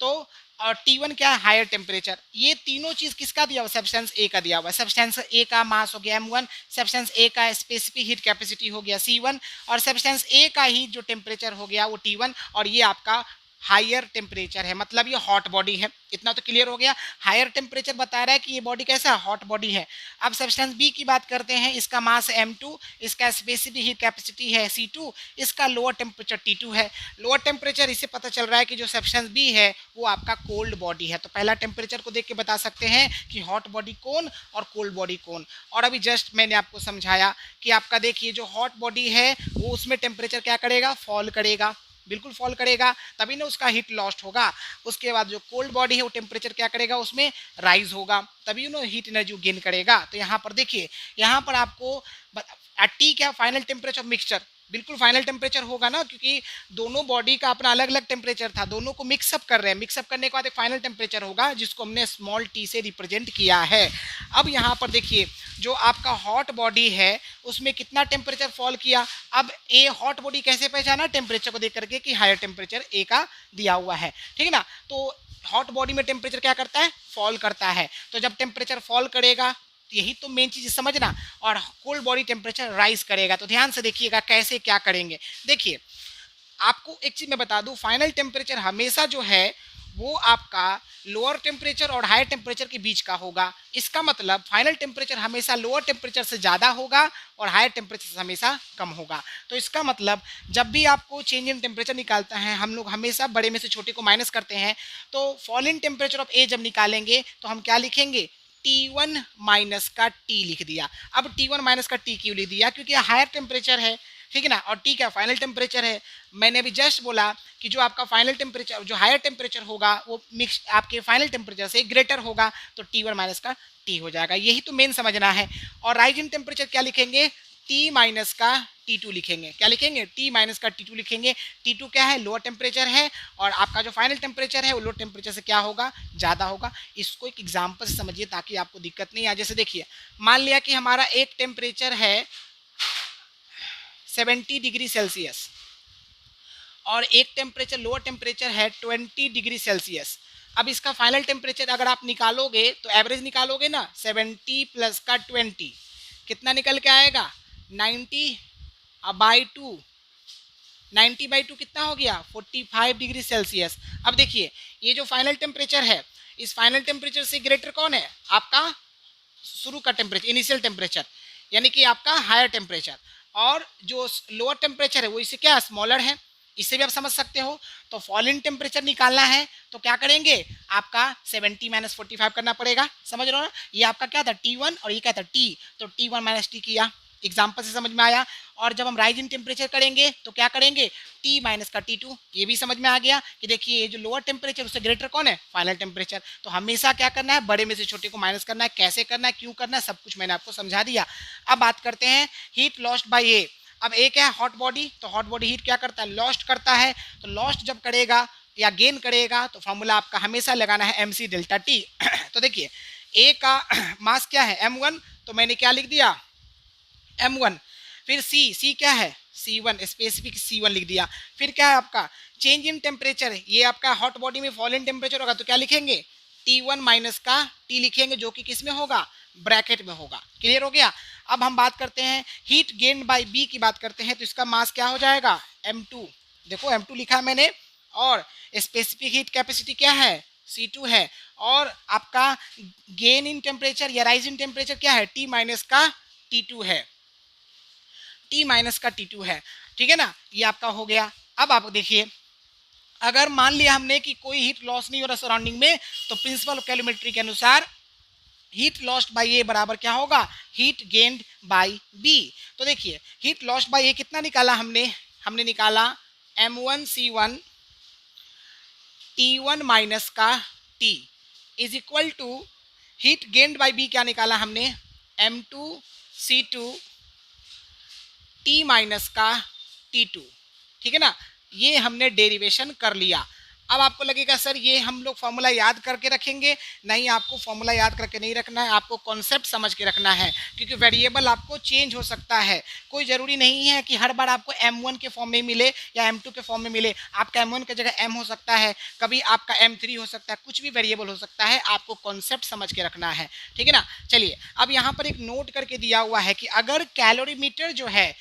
तो और T1 क्या है, हायर टेम्परेचर। ये तीनों चीज किसका दिया हुआ, सब्सटेंस ए का दिया हुआ है। सब्सटेंस ए का मास हो गया m1, सब्सटेंस ए का स्पेसिफिक हीट कैपेसिटी हो गया C1, और सब्सटेंस ए का ही जो टेम्परेचर हो गया वो T1, और ये आपका हायर टेम्परेचर है, मतलब ये हॉट बॉडी है। इतना तो क्लियर हो गया। हायर टेम्परेचर बता रहा है कि ये बॉडी कैसा है, हॉट बॉडी है। अब सब्सटेंस बी की बात करते हैं, इसका मास है m2, इसका स्पेसिफिक हीट कैपेसिटी है C2, इसका लोअर टेम्परेचर T2 है। लोअर टेम्परेचर इससे पता चल रहा है कि जो सब्सटेंस बी है वो आपका कोल्ड बॉडी है। तो पहला टेम्परेचर को देख के बता सकते हैं कि हॉट बॉडी कौन और कोल्ड बॉडी कौन। और अभी जस्ट मैंने आपको समझाया कि आपका देखिए जो हॉट बॉडी है वो उसमें टेम्परेचर क्या करेगा, फॉल करेगा, बिल्कुल फॉल करेगा, तभी ना उसका हीट लॉस्ट होगा। उसके बाद जो कोल्ड बॉडी है वो टेम्परेचर क्या करेगा, उसमें राइज होगा, तभी ना हीट एनर्जी गेन करेगा। तो यहाँ पर देखिए, यहाँ पर आपको टी क्या, फाइनल टेम्परेचर ऑफ मिक्सचर, बिल्कुल फाइनल टेम्परेचर होगा ना, क्योंकि दोनों बॉडी का अपना अलग अलग टेम्परेचर था, दोनों को मिक्सअप कर रहे हैं। मिक्सअप करने के बाद एक फाइनल टेम्परेचर होगा जिसको हमने स्मॉल टी से रिप्रेजेंट किया है। अब यहाँ पर देखिए जो आपका हॉट बॉडी है उसमें कितना टेम्परेचर फॉल किया। अब ए हॉट बॉडी कैसे पहचाना, टेम्परेचर को देख करके कि हायर टेम्परेचर ए का दिया हुआ है, ठीक है ना। तो हॉट बॉडी में टेम्परेचर क्या करता है, फॉल करता है। तो जब टेम्परेचर फॉल करेगा, यही तो मेन चीज समझना, और कोल्ड बॉडी टेम्परेचर राइज करेगा। तो ध्यान से देखिएगा कैसे क्या करेंगे। देखिए आपको एक चीज मैं बता दूं, फाइनल टेम्परेचर हमेशा जो है वो आपका लोअर टेम्परेचर और हायर टेम्परेचर के बीच का होगा। इसका मतलब फाइनल टेम्परेचर हमेशा लोअर टेम्परेचर से ज़्यादा होगा और हायर टेम्परेचर से हमेशा कम होगा। तो इसका मतलब जब भी आपको चेंज इन टेम्परेचर निकालता है, हम लोग हमेशा बड़े में से छोटे को माइनस करते हैं। तो फॉल इन टेम्परेचर ऑफ ए जब निकालेंगे तो हम क्या लिखेंगे, T1 माइनस का T लिख दिया। अब T1 माइनस का T क्यों लिख दिया, क्योंकि हायर टेम्परेचर है, ठीक है ना, और T क्या फाइनल टेम्परेचर है। मैंने अभी जस्ट बोला कि जो आपका फाइनल टेम्परेचर, जो हायर टेम्परेचर होगा वो मिक्स आपके फाइनल टेम्परेचर से ग्रेटर होगा, तो T1 माइनस का T हो जाएगा। यही तो मेन समझना है। और राइज इन टेम्परेचर क्या लिखेंगे, T माइनस का T2 लिखेंगे। क्या लिखेंगे? T माइनस का T2 लिखेंगे। T2 क्या है? लोअर टेम्परेचर है, और आपका जो फाइनल टेम्परेचर है वो लोअर टेम्परेचर से क्या होगा? ज़्यादा होगा। इसको एक एग्जाम्पल से समझिए ताकि आपको दिक्कत नहीं आए। जैसे देखिए, मान लिया कि हमारा एक टेम्परेचर है 70 डिग्री सेल्सियस और एक टेम्परेचर लोअर टेम्परेचर है 20 डिग्री सेल्सियस। अब इसका फाइनल टेम्परेचर अगर आप निकालोगे तो एवरेज निकालोगे ना, 70 प्लस का 20 कितना निकल के आएगा? 90/2। 90/2 कितना हो गया? 45 डिग्री सेल्सियस। अब देखिए, ये जो फाइनल टेम्परेचर है, इस फाइनल टेम्परेचर से ग्रेटर कौन है? आपका शुरू का टेम्परेचर, इनिशियल टेम्परेचर, यानी कि आपका हायर टेम्परेचर। और जो लोअर टेम्परेचर है वो इससे क्या स्मॉलर है। इससे भी आप समझ सकते हो। तो फॉल इन टेम्परेचर निकालना है तो क्या करेंगे? आपका 70 माइनस 45 करना पड़ेगा। समझ रहे हो ना? ये आपका क्या था? T1 और ये क्या था? T। तो T1 माइनस टी किया। एग्जाम्पल से समझ में आया। और जब हम राइज इन टेम्परेचर करेंगे तो क्या करेंगे? T माइनस का T2। ये भी समझ में आ गया कि देखिए, ये जो लोअर टेम्परेचर उससे ग्रेटर कौन है? Final temperature. तो हमेशा क्या करना है? बड़े में से छोटे को माइनस करना है। कैसे करना है, क्यों करना है, सब कुछ मैंने आपको समझा दिया। अब बात करते हैं हीट लॉस्ट बाय ए। अब ए क्या है? Hot body. तो हॉट बॉडी हीट क्या करता है? लॉस्ट करता है। तो लॉस्ट जब करेगा या गेन करेगा तो फॉर्मूला आपका हमेशा लगाना है MC डेल्टा T। तो देखिए, ए का मास क्या है? M1। तो मैंने क्या लिख दिया? M1। फिर C क्या है? C1, स्पेसिफिक C1 लिख दिया। फिर क्या है आपका? Change in temperature. ये आपका हॉट बॉडी में फॉल इन टेम्परेचर होगा तो क्या लिखेंगे? T1 माइनस का T लिखेंगे, जो कि किस में होगा? ब्रैकेट में होगा। क्लियर हो गया? अब हम बात करते हैं हीट गेन बाय बी की बात करते हैं। तो इसका मास क्या हो जाएगा? M2। देखो M2 लिखा है मैंने। और स्पेसिफिक हीट कैपेसिटी क्या है? C2 है। और आपका गेन इन टेम्परेचर या राइज इन टेम्परेचर क्या है? T माइनस का T2 है। T माइनस का T2 है। ठीक है ना? ये आपका हो गया। अब आप देखिए, अगर मान लिया हमने कि कोई हीट लॉस नहीं हो रहा सराउंडिंग में, तो प्रिंसिपल ऑफ कैलोरीमेट्री के अनुसार हीट लॉस्ट बाय ए बराबर क्या होगा? Heat gained by B. तो देखिए, हीट लॉस्ट बाय ए कितना निकाला हमने? हमने निकाला M1C1 T1 माइनस का T is equal to heat gained by B क्या निकाला हमने? M2C2 T माइनस का T2। ठीक है ना? ये हमने डेरिवेशन कर लिया। अब आपको लगेगा सर ये हम लोग फॉर्मूला याद करके रखेंगे। नहीं, आपको फॉर्मूला याद करके नहीं रखना है, आपको कॉन्सेप्ट समझ के रखना है, क्योंकि वेरिएबल आपको चेंज हो सकता है। कोई ज़रूरी नहीं है कि हर बार आपको M1 के फॉर्म में मिले या M2 के फॉर्म में मिले। आपका M1 की जगह M हो सकता है, कभी आपका M3 हो सकता है, कुछ भी वेरिएबल हो सकता है। आपको कॉन्सेप्ट समझ के रखना है। ठीक है ना? चलिए, अब यहाँ पर एक नोट करके दिया हुआ है कि अगर कैलोरीमीटर जो है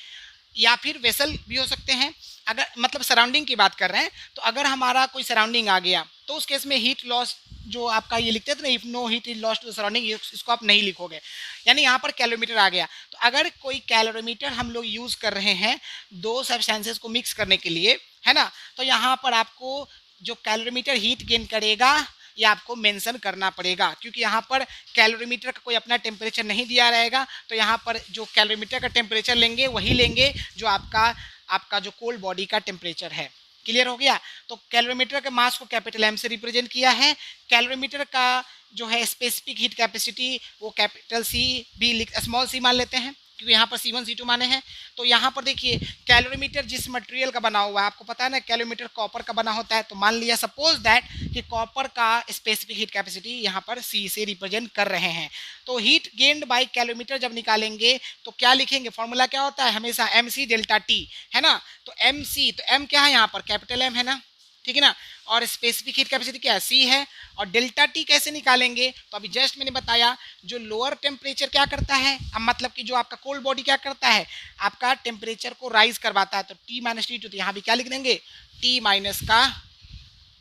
या फिर वेसल भी हो सकते हैं, अगर मतलब सराउंडिंग की बात कर रहे हैं, तो अगर हमारा कोई सराउंडिंग आ गया तो उस केस में हीट लॉस जो आपका ये लिखते थे ना, if no heat is lost to surrounding, इसको आप नहीं लिखोगे। यानी यहाँ पर कैलोरीमीटर आ गया। तो अगर कोई कैलोरीमीटर हम लोग यूज़ कर रहे हैं दो सब्सटेंसेस को मिक्स करने के लिए, है ना, तो यहाँ पर आपको जो कैलोरीमीटर हीट गेन करेगा ये आपको मेंशन करना पड़ेगा, क्योंकि यहाँ पर कैलोरीमीटर का कोई अपना टेम्परेचर नहीं दिया रहेगा। तो यहाँ पर जो कैलोरीमीटर का टेम्परेचर लेंगे वही लेंगे जो आपका जो कोल्ड बॉडी का टेम्परेचर है। क्लियर हो गया? तो कैलोरीमीटर के मास को कैपिटल M से रिप्रेजेंट किया है। कैलोरीमीटर का जो है स्पेसिफिक हीट कैपेसिटी वो कैपिटल C भी स्मॉल c मान लेते हैं, क्योंकि यहाँ पर C1 C2 माने हैं। तो यहाँ पर देखिए, कैलोरीमीटर जिस मटेरियल का बना हुआ है, आपको पता है ना कैलोरीमीटर कॉपर का बना होता है। तो मान लिया सपोज दैट कि कॉपर का स्पेसिफिक हीट कैपेसिटी यहाँ पर C से रिप्रेजेंट कर रहे हैं। तो हीट गेन्ड बाय कैलोरीमीटर जब निकालेंगे तो क्या लिखेंगे? फॉर्मूला क्या होता है? हमेशा MC डेल्टा T, है ना? तो MC, तो M क्या है यहाँ पर? कैपिटल M है ना? ठीक है ना? और स्पेसिफिक हीट कैपेसिटी क्या है? C है। और डेल्टा T कैसे निकालेंगे? तो अभी जस्ट मैंने बताया, जो लोअर टेम्परेचर क्या करता है, अब मतलब कि जो आपका कोल्ड बॉडी क्या करता है, आपका टेम्परेचर को राइज करवाता है। तो T माइनस T2, तो यहाँ भी क्या लिख देंगे? T माइनस का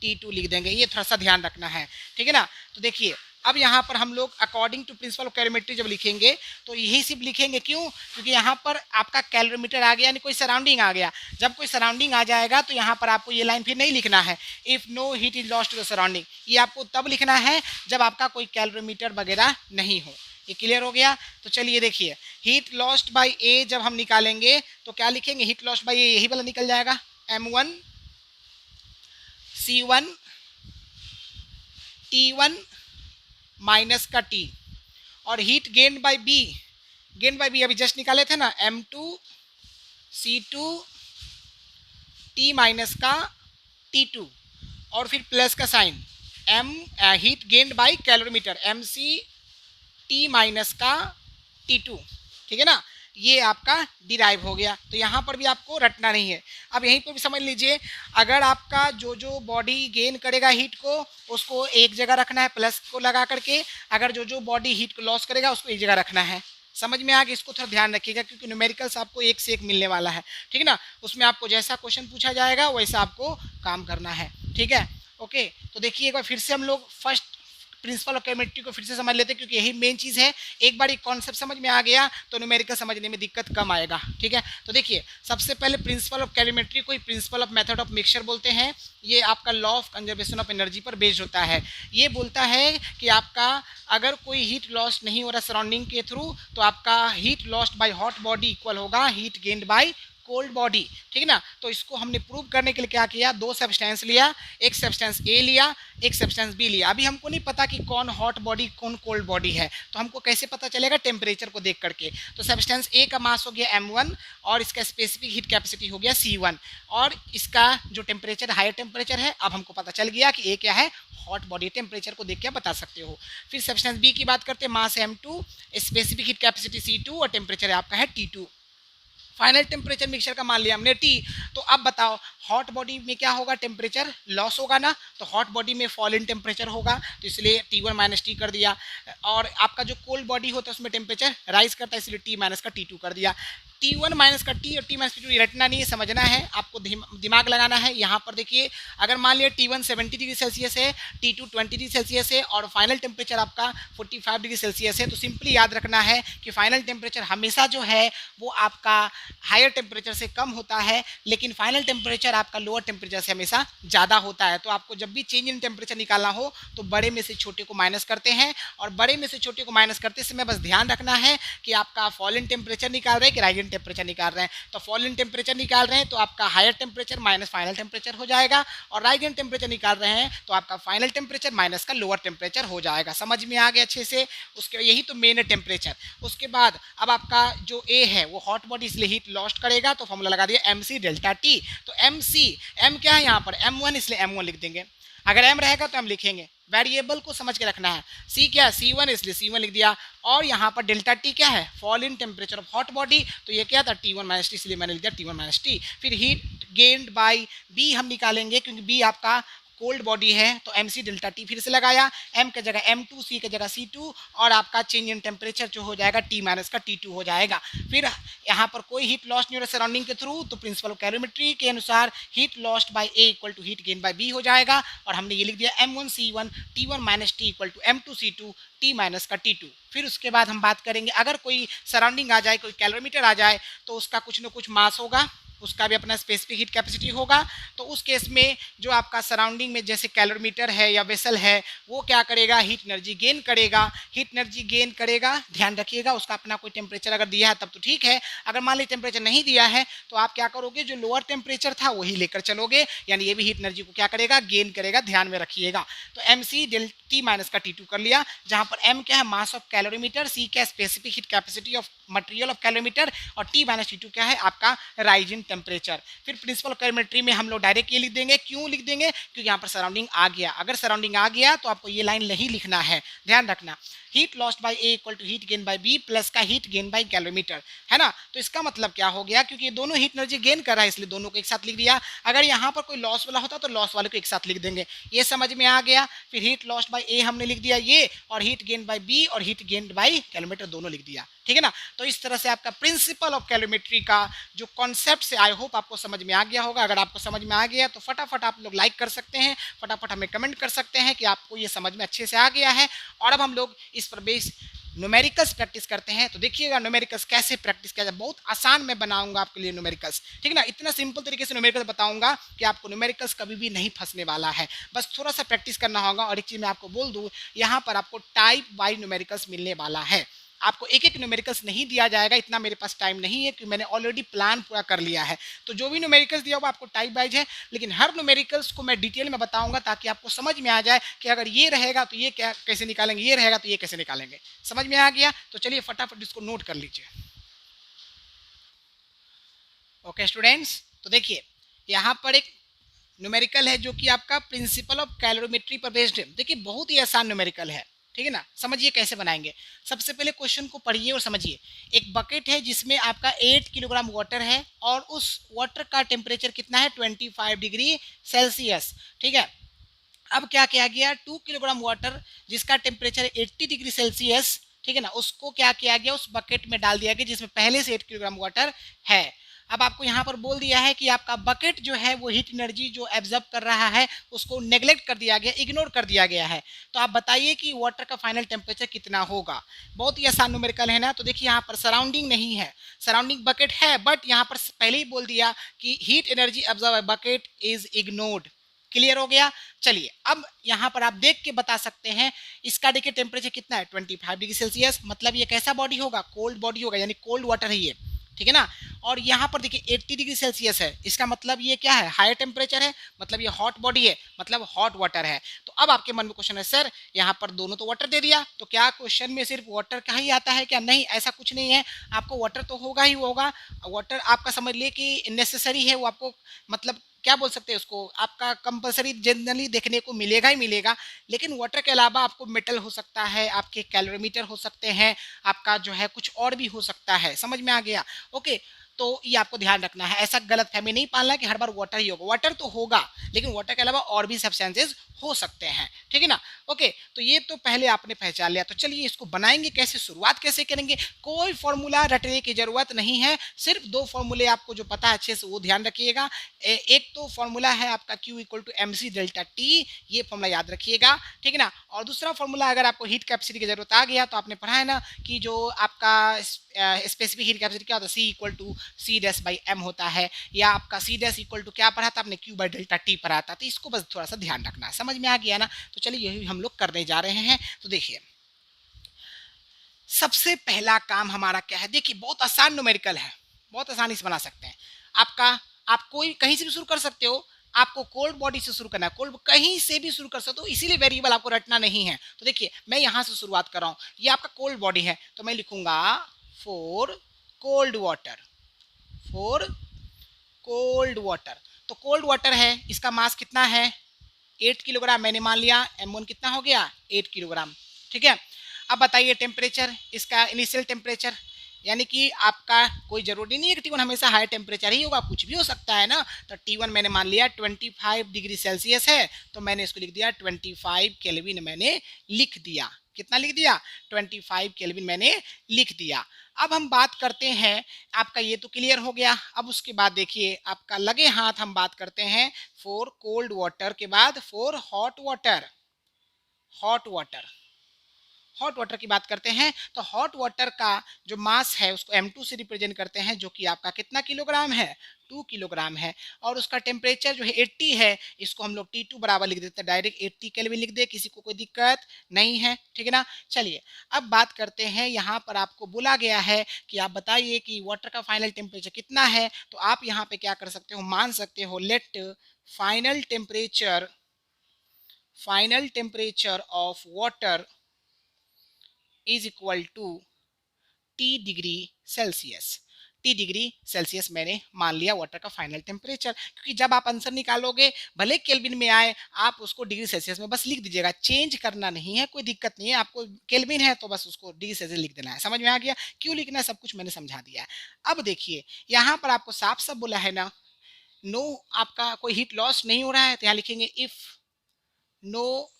T2 लिख देंगे। ये थोड़ा सा ध्यान रखना है। ठीक है ना? तो देखिए, अब यहाँ पर हम लोग according to principle of calorimetry जब लिखेंगे तो यही सिर्फ लिखेंगे। क्यों? क्योंकि यहाँ पर आपका कैलोरीमीटर आ गया, यानी कोई सराउंडिंग आ गया। जब कोई सराउंडिंग आ जाएगा तो यहाँ पर आपको ये लाइन फिर नहीं लिखना है, if no heat is lost to the surrounding. ये आपको तब लिखना है जब आपका कोई कैलोरीमीटर वगैरह नहीं हो। ये क्लियर हो गया? तो चलिए देखिए, हीट लॉस्ट बाय ए जब हम निकालेंगे तो क्या लिखेंगे? हीट लॉस्ट बाय ए यही वाला निकल जाएगा, M1 C1 T1 माइनस का T। और heat gain by B gain by B अभी जस्ट निकाले थे ना, M2 C2 T माइनस का T2 और फिर प्लस का sign M heat gained by calorimeter MC T minus का T2, ठीक है ना, ये आपका डिराइव हो गया। तो यहाँ पर भी आपको रटना नहीं है। अब यहीं पर भी समझ लीजिए, अगर आपका जो बॉडी गेन करेगा हीट को उसको एक जगह रखना है प्लस को लगा करके, अगर जो बॉडी हीट को लॉस करेगा उसको एक जगह रखना है। समझ में आ गया? इसको थोड़ा ध्यान रखिएगा क्योंकि न्यूमेरिकल्स आपको एक से एक मिलने वाला है, ठीक है ना। उसमें आपको जैसा क्वेश्चन पूछा जाएगा वैसा आपको काम करना है, ठीक है। ओके, तो देखिए एक बार फिर से हम लोग फर्स्ट प्रिंसिपल ऑफ कैलोरीमेट्री को फिर से समझ लेते हैं क्योंकि यही मेन चीज़ है। एक बार एक कॉन्सेप्ट समझ में आ गया तो न्यूमेरिकल समझने में दिक्कत कम आएगा, ठीक है। तो देखिए सबसे पहले प्रिंसिपल ऑफ कैलोरीमेट्री को principle of method of mixture बोलते हैं। ये आपका law of conservation of energy पर बेस्ड होता है। ये बोलता है कि आपका अगर कोई हीट लॉस नहीं हो रहा सराउंडिंग के थ्रू तो आपका heat lost by hot body equal होगा heat gained by cold body, ठीक है ना। तो इसको हमने प्रूव करने के लिए क्या किया, दो सब्सटेंस लिया, एक सब्सटेंस ए लिया, एक सब्सटेंस बी लिया। अभी हमको नहीं पता कि कौन हॉट बॉडी कौन कोल्ड बॉडी है, तो हमको कैसे पता चलेगा, टेम्परेचर को देख करके। तो सब्सटेंस ए का मास हो गया M1 और इसका स्पेसिफिक हीट कैपेसिटी हो गया C1 और इसका जो टेम्परेचर हायर टेम्परेचर है। अब हमको पता चल गया कि ए क्या है, हॉट बॉडी। टेम्परेचर को देख के बता सकते हो। फिर सब्सटेंस बी की बात करते हैं, मास M2, specific heat capacity C2 और टेम्परेचर आपका है T2। फाइनल टेम्परेचर मिक्सचर का मान लिया हमने T। तो अब बताओ हॉट बॉडी में क्या होगा, टेम्परेचर लॉस होगा ना, तो हॉट बॉडी में फॉल इन टेम्परेचर होगा, तो इसलिए T1 माइनस टी कर दिया। और आपका जो कोल्ड बॉडी होता है उसमें टेम्परेचर राइज करता है, इसलिए T माइनस का T2 कर दिया। T1 माइनस का T और T माइनस T2 रटना नहीं है, समझना है, आपको दिमाग लगाना है। यहाँ पर देखिए अगर मान लिया T1 70 डिग्री सेल्सियस है, T2 20 डिग्री सेल्सियस है और फाइनल टेम्परेचर आपका 45 डिग्री सेल्सियस है, तो सिंपली याद रखना है कि फाइनल टेम्परेचर हमेशा जो है वो आपका हायर टेम्परेचर से कम होता है, लेकिन फाइनल टेम्परेचर आपका लोअर टेम्परेचर से हमेशा ज़्यादा होता है। तो आपको जब भी चेंज इन टेम्परेचर निकालना हो तो बड़े में से छोटे को माइनस करते हैं, और बड़े में से छोटे को माइनस करते समय बस ध्यान रखना है कि आपका फॉल इन टेम्परेचर निकाल रहे हैं कि राइज इन टेम्परेचर निकाल रहे हैं। तो फॉल इन टेम्परेचर निकाल रहे हैं तो आपका higher temperature minus final temperature हो जाएगा, और राइज इन टेम्परेचर निकाल रहे हैं तो आपका फाइनल टेम्परेचर माइनस का लोअर टेम्परेचर हो जाएगा। समझ में आ गया अच्छे से? उसके यही तो मेन है टेम्परेचर। उसके बाद अब आपका जो ए है वो हॉट बॉडी इसलिए हीट लॉस्ट करेगा, तो फॉर्मूला लगा दिया MC डेल्टा T। तो M क्या है यहाँ पर M1, इसलिए M1 लिख देंगे। अगर M रहेगा तो हम लिखेंगे, वेरिएबल को समझ के रखना है। C क्या है, C1, इसलिए C1 लिख दिया। और यहाँ पर डेल्टा T क्या है, fall in temperature of hot body, तो ये क्या था T1 माइनस टी, इसलिए मैंने लिख दिया T1 माइनस टी। फिर हीट गेन्ड बाई B हम निकालेंगे क्योंकि B आपका कोल्ड बॉडी है, तो MC डेल्टा T फिर से लगाया, M की जगह M2, C की जगह C2 और आपका चेंज इन टेम्परेचर जो हो जाएगा T माइनस का T2 हो जाएगा। फिर यहाँ पर कोई हीट लॉस नहीं हो रहा सराउंडिंग के थ्रू, तो प्रिंसिपल ऑफ कैलोरीमेट्री के अनुसार heat lost by A equal to heat gain by B हो जाएगा। और हमने ये लिख दिया M1 C1 T1 minus T equal to M2 C2 T minus का T2। फिर उसके बाद हम बात करेंगे अगर कोई सराउंडिंग आ जाए, कोई कैलोरीमीटर आ जाए, तो उसका कुछ न कुछ मास होगा, उसका भी अपना स्पेसिफिक हीट कैपेसिटी होगा। तो उस केस में जो आपका सराउंडिंग में जैसे कैलोरीमीटर है या वेसल है वो क्या करेगा, हीट एनर्जी गेन करेगा। हीट एनर्जी गेन करेगा, ध्यान रखिएगा, उसका अपना कोई टेम्परेचर अगर दिया है तब तो ठीक है, अगर मान लीजिए टेम्परेचर नहीं दिया है तो आप क्या करोगे, जो लोअर टेम्परेचर था वही लेकर चलोगे, यानी ये भी हीट एनर्जी को क्या करेगा, गेन करेगा, ध्यान में रखिएगा। तो MC डेल्टा T माइनस का T2 कर लिया, जहां पर M क्या है, मास ऑफ कैलोरीमीटर, C क्या specific heat capacity of material of calorimeter और T माइनस T2 क्या है आपका राइज इन टेम्परेचर। फिर प्रिंसिपल ऑफ कैलोरीमेट्री में हम लोग डायरेक्ट ये लिख देंगे, क्यों लिख देंगे, क्योंकि यहाँ पर सराउंडिंग आ गया। अगर सराउंडिंग आ गया तो आपको ये लाइन नहीं लिखना है, ध्यान रखना। Heat lost by A equal to heat gain by B plus का हीट गेन बाय कैलोरीमीटर, है ना। तो इसका मतलब क्या हो गया, क्योंकि ये दोनों हीट एनर्जी गेन कर रहा है इसलिए दोनों को एक साथ लिख दिया। अगर यहाँ पर कोई लॉस वाला होता तो लॉस वाले को एक साथ लिख देंगे, ये समझ में आ गया। फिर हीट लॉस्ट बाय A हमने लिख दिया ये, और हीट गेन बाय B और हीट गेन बाय कैलोरीमीटर दोनों लिख दिया, ठीक है ना। तो इस तरह से आपका प्रिंसिपल ऑफ कैलोरीमेट्री का जो कॉन्सेप्ट से आई होप आपको समझ में आ गया होगा। अगर आपको समझ में आ गया तो फटाफट आप लोग लाइक कर सकते हैं, फटाफट हमें कमेंट कर सकते हैं कि आपको ये समझ में अच्छे से आ गया है। और अब हम लोग इस पर बेस न्यूमेरिकल्स प्रैक्टिस करते हैं। तो देखिएगा न्यूमेरिकल्स कैसे प्रैक्टिस किया जाए, बहुत आसान मैं बनाऊंगा आपके लिए न्यूमेरिकल्स, ठीक है ना। इतना सिंपल तरीके से न्यूमेरिकल्स बताऊंगा कि आपको न्यूमेरिकल्स कभी भी नहीं फंसने वाला है, बस थोड़ा सा प्रैक्टिस करना होगा। और एक चीज़ मैं आपको बोल दूं, यहाँ पर आपको टाइप वाइज न्यूमेरिकल्स मिलने वाला है। आपको एक एक न्यूमेरिकल्स नहीं दिया जाएगा, इतना मेरे पास टाइम नहीं है, क्योंकि मैंने ऑलरेडी प्लान पूरा कर लिया है। तो जो भी न्यूमेरिकल्स दिया हुआ आपको टाइप वाइज है, लेकिन हर न्यूमेरिकल्स को मैं डिटेल में बताऊंगा ताकि आपको समझ में आ जाए कि अगर ये रहेगा तो ये क्या कैसे निकालेंगे, ये रहेगा तो ये कैसे निकालेंगे। समझ में आ गया? तो चलिए फटाफट इसको नोट कर लीजिए। ओके स्टूडेंट्स, तो देखिए यहाँ पर एक न्यूमेरिकल है जो कि आपका प्रिंसिपल ऑफ कैलोरीमेट्री पर बेस्ड है। देखिए बहुत ही आसान न्यूमेरिकल है, ठीक है ना। समझिए कैसे बनाएंगे। सबसे पहले क्वेश्चन को पढ़िए और समझिए। एक बकेट है जिसमें आपका 8 किलोग्राम वाटर है और उस वाटर का टेम्परेचर कितना है 25 डिग्री सेल्सियस, ठीक है। अब क्या किया गया, 2 किलोग्राम वाटर जिसका टेम्परेचर 80 डिग्री सेल्सियस, ठीक है ना, उसको क्या किया गया, उस बकेट में डाल दिया गया जिसमें पहले से 8 किलोग्राम वाटर है। अब आपको यहाँ पर बोल दिया है कि आपका बकेट जो है वो हीट एनर्जी जो एब्जॉर्ब कर रहा है उसको नेग्लेक्ट कर दिया गया, इग्नोर कर दिया गया है। तो आप बताइए कि वाटर का फाइनल टेम्परेचर कितना होगा। बहुत ही आसान न्यूमेरिकल है ना। तो देखिए यहाँ पर सराउंडिंग नहीं है, सराउंडिंग बकेट है, बट यहाँ पर पहले ही बोल दिया कि heat energy absorb bucket is ignored. Clear हो गया। चलिए अब यहाँ पर आप देख के बता सकते हैं, इसका देखिए टेम्परेचर कितना है 25 डिग्री सेल्सियस, मतलब ये कैसा बॉडी होगा, कोल्ड बॉडी होगा, यानी कोल्ड वाटर है ये, ठीक है ना। और यहाँ पर देखिए 80 डिग्री सेल्सियस है, इसका मतलब ये क्या है, हायर टेम्परेचर है, मतलब ये हॉट बॉडी है, मतलब हॉट वाटर है। तो अब आपके मन में क्वेश्चन है, सर यहाँ पर दोनों तो वाटर दे दिया, तो क्या क्वेश्चन में सिर्फ वाटर का ही आता है क्या? नहीं, ऐसा कुछ नहीं है, आपको वाटर तो होगा ही होगा। वाटर आपका समझ लिए कि नेसेसरी है, वो आपको मतलब क्या बोल सकते हैं उसको, आपका कंपलसरी जनरली देखने को मिलेगा ही मिलेगा। लेकिन वाटर के अलावा आपको मेटल हो सकता है, आपके कैलोरीमीटर हो सकते हैं, आपका जो है कुछ और भी हो सकता है। समझ में आ गया? ओके, तो ये आपको ध्यान रखना है, ऐसा गलत फहमी नहीं पालना है कि हर बार वाटर ही होगा। वाटर तो होगा, लेकिन वाटर के अलावा और भी सब्सटेंसेस हो सकते हैं, ठीक है ना। ओके, तो ये तो पहले आपने पहचान लिया। तो चलिए इसको बनाएंगे कैसे, शुरुआत कैसे करेंगे। कोई फॉर्मूला रटने की जरूरत नहीं है, सिर्फ दो फॉर्मूले आपको जो पता है अच्छे से वो ध्यान रखिएगा। एक तो फॉर्मूला है आपका Q equal to M C delta T, ये फॉर्मूला याद रखिएगा, ठीक है ना। और दूसरा फॉर्मूला, अगर आपको हीट कैपेसिटी की जरूरत आ गया तो आपने पढ़ा है ना कि जो आपका स्पेसिफिक हीट कैपेसिटी क्या होता है, C equal to C dash by M होता है, या आपका सी डैश इक्वल टू क्या पढ़ा था आपने, Q बाई डेल्टा टी पढ़ा था। तो इसको बस थोड़ा सा ध्यान रखना है। समझ में आ गया ना। तो चलिए यही हम लोग करने जा रहे हैं। तो देखिए सबसे पहला काम हमारा क्या है, देखिए बहुत आसान न्यूमेरिकल है, बहुत आसानी से बना सकते हैं। आपका, आप कोई कहीं से भी शुरू कर सकते हो। आपको कोल्ड बॉडी से शुरू करना है, कोल्ड कहीं से भी शुरू कर सकते हो, इसीलिए वेरिएबल आपको रटना नहीं है। तो देखिए मैं यहाँ से शुरुआत कर रहा हूँ, ये आपका कोल्ड बॉडी है, तो मैं लिखूंगा for cold water, for cold water. तो कोल्ड वाटर है, इसका मास कितना है 8 किलोग्राम, मैंने मान लिया M1 कितना हो गया 8 किलोग्राम, ठीक है। अब बताइए टेम्परेचर, इसका इनिशियल टेम्परेचर, यानी कि आपका कोई जरूरी नहीं है कि T1 हमेशा हाई टेम्परेचर ही होगा, कुछ भी हो सकता है ना। तो T1 मैंने मान लिया 25 डिग्री सेल्सियस है, तो मैंने इसको लिख दिया 25 केल्विन, मैंने लिख दिया, कितना लिख दिया 25 केल्विन मैंने लिख दिया। अब हम बात करते हैं, आपका ये तो क्लियर हो गया। अब उसके बाद देखिए आपका लगे हाथ हम बात करते हैं फॉर कोल्ड वाटर के बाद for hot water, hot water, hot water की बात करते हैं। तो हॉट वाटर का जो मास है उसको M2 से रिप्रेजेंट करते हैं, जो कि आपका कितना किलोग्राम है 2 किलोग्राम है। और उसका टेम्परेचर जो है 80 है, इसको हम लोग T2 बराबर लिख देते हैं, डायरेक्ट 80 केल्विन लिख दे, किसी को कोई दिक्कत नहीं है, ठीक है ना। चलिए अब बात करते हैं, यहाँ पर आपको बोला गया है कि आप बताइए कि वाटर का फाइनल टेम्परेचर कितना है। तो आप यहाँ पे क्या कर सकते हो, मान सकते हो let final temperature, final temperature of water is equal to T degree Celsius. T degree Celsius मैंने मान लिया वाटर का फाइनल टेम्परेचर, क्योंकि जब आप आंसर निकालोगे भले केल्विन में आए, आप उसको डिग्री सेल्सियस में बस लिख दीजिएगा, चेंज करना नहीं है, कोई दिक्कत नहीं है। आपको केल्विन है तो बस उसको डिग्री सेल्सियस लिख देना है। समझ में आ गया क्यों लिखना है, सब कुछ मैंने समझा दिया है। अब देखिए यहाँ पर आपको साफ साफ बोला है ना, नो आपका कोई हीट लॉस नहीं हो रहा है, तो यहाँ लिखेंगे if no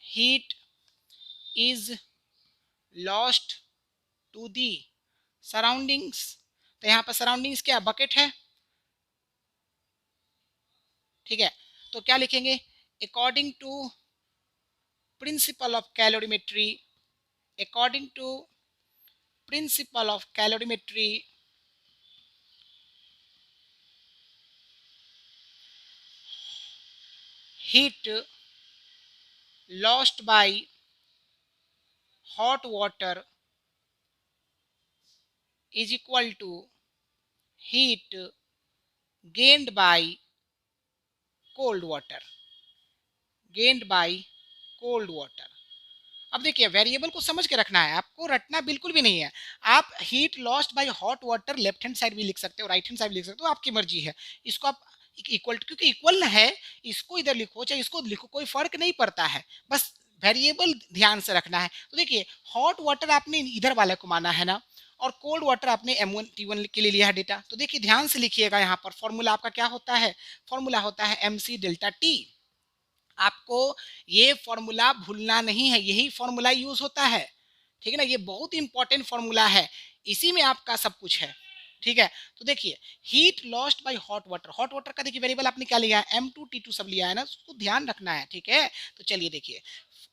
heat is lost to the surroundings. तो यहाँ पर सराउंडिंग्स क्या बकेट है, ठीक है। तो क्या लिखेंगे, according to principle of calorimetry, according to principle of calorimetry heat lost by hot water is equal to heat gained by cold water, gained by cold water. अब देखिए वेरिएबल को समझ के रखना है, आपको रटना बिल्कुल भी नहीं है। आप heat lost by hot water left hand side भी लिख सकते हो, राइट हैंड साइड भी लिख सकते हो, आपकी मर्जी है। इसको आप इक्वल, क्योंकि इक्वल है, इसको इधर लिखो चाहे इसको लिखो, कोई फर्क नहीं पड़ता है, बस वेरिएबल ध्यान से रखना है। तो देखिए हॉट वाटर आपने इधर वाले को माना है ना, और कोल्ड वाटर आपने M1 T1 के लिए लिया है डेटा। तो देखिए ध्यान से लिखिएगा, यहाँ पर फॉर्मूला आपका क्या होता है, फॉर्मूला होता है MC डेल्टा T। आपको ये फॉर्मूला भूलना नहीं है, यही फॉर्मूला यूज होता है, ठीक है ना, ये बहुत इंपॉर्टेंट फॉर्मूला है, इसी में आपका सब कुछ है, ठीक है। तो देखिए heat lost by hot water, hot water का देखिए वेरिएबल आपने क्या लिया है, M2 T2 सब लिया है ना, उसको ध्यान रखना है, ठीक है। तो चलिए देखिए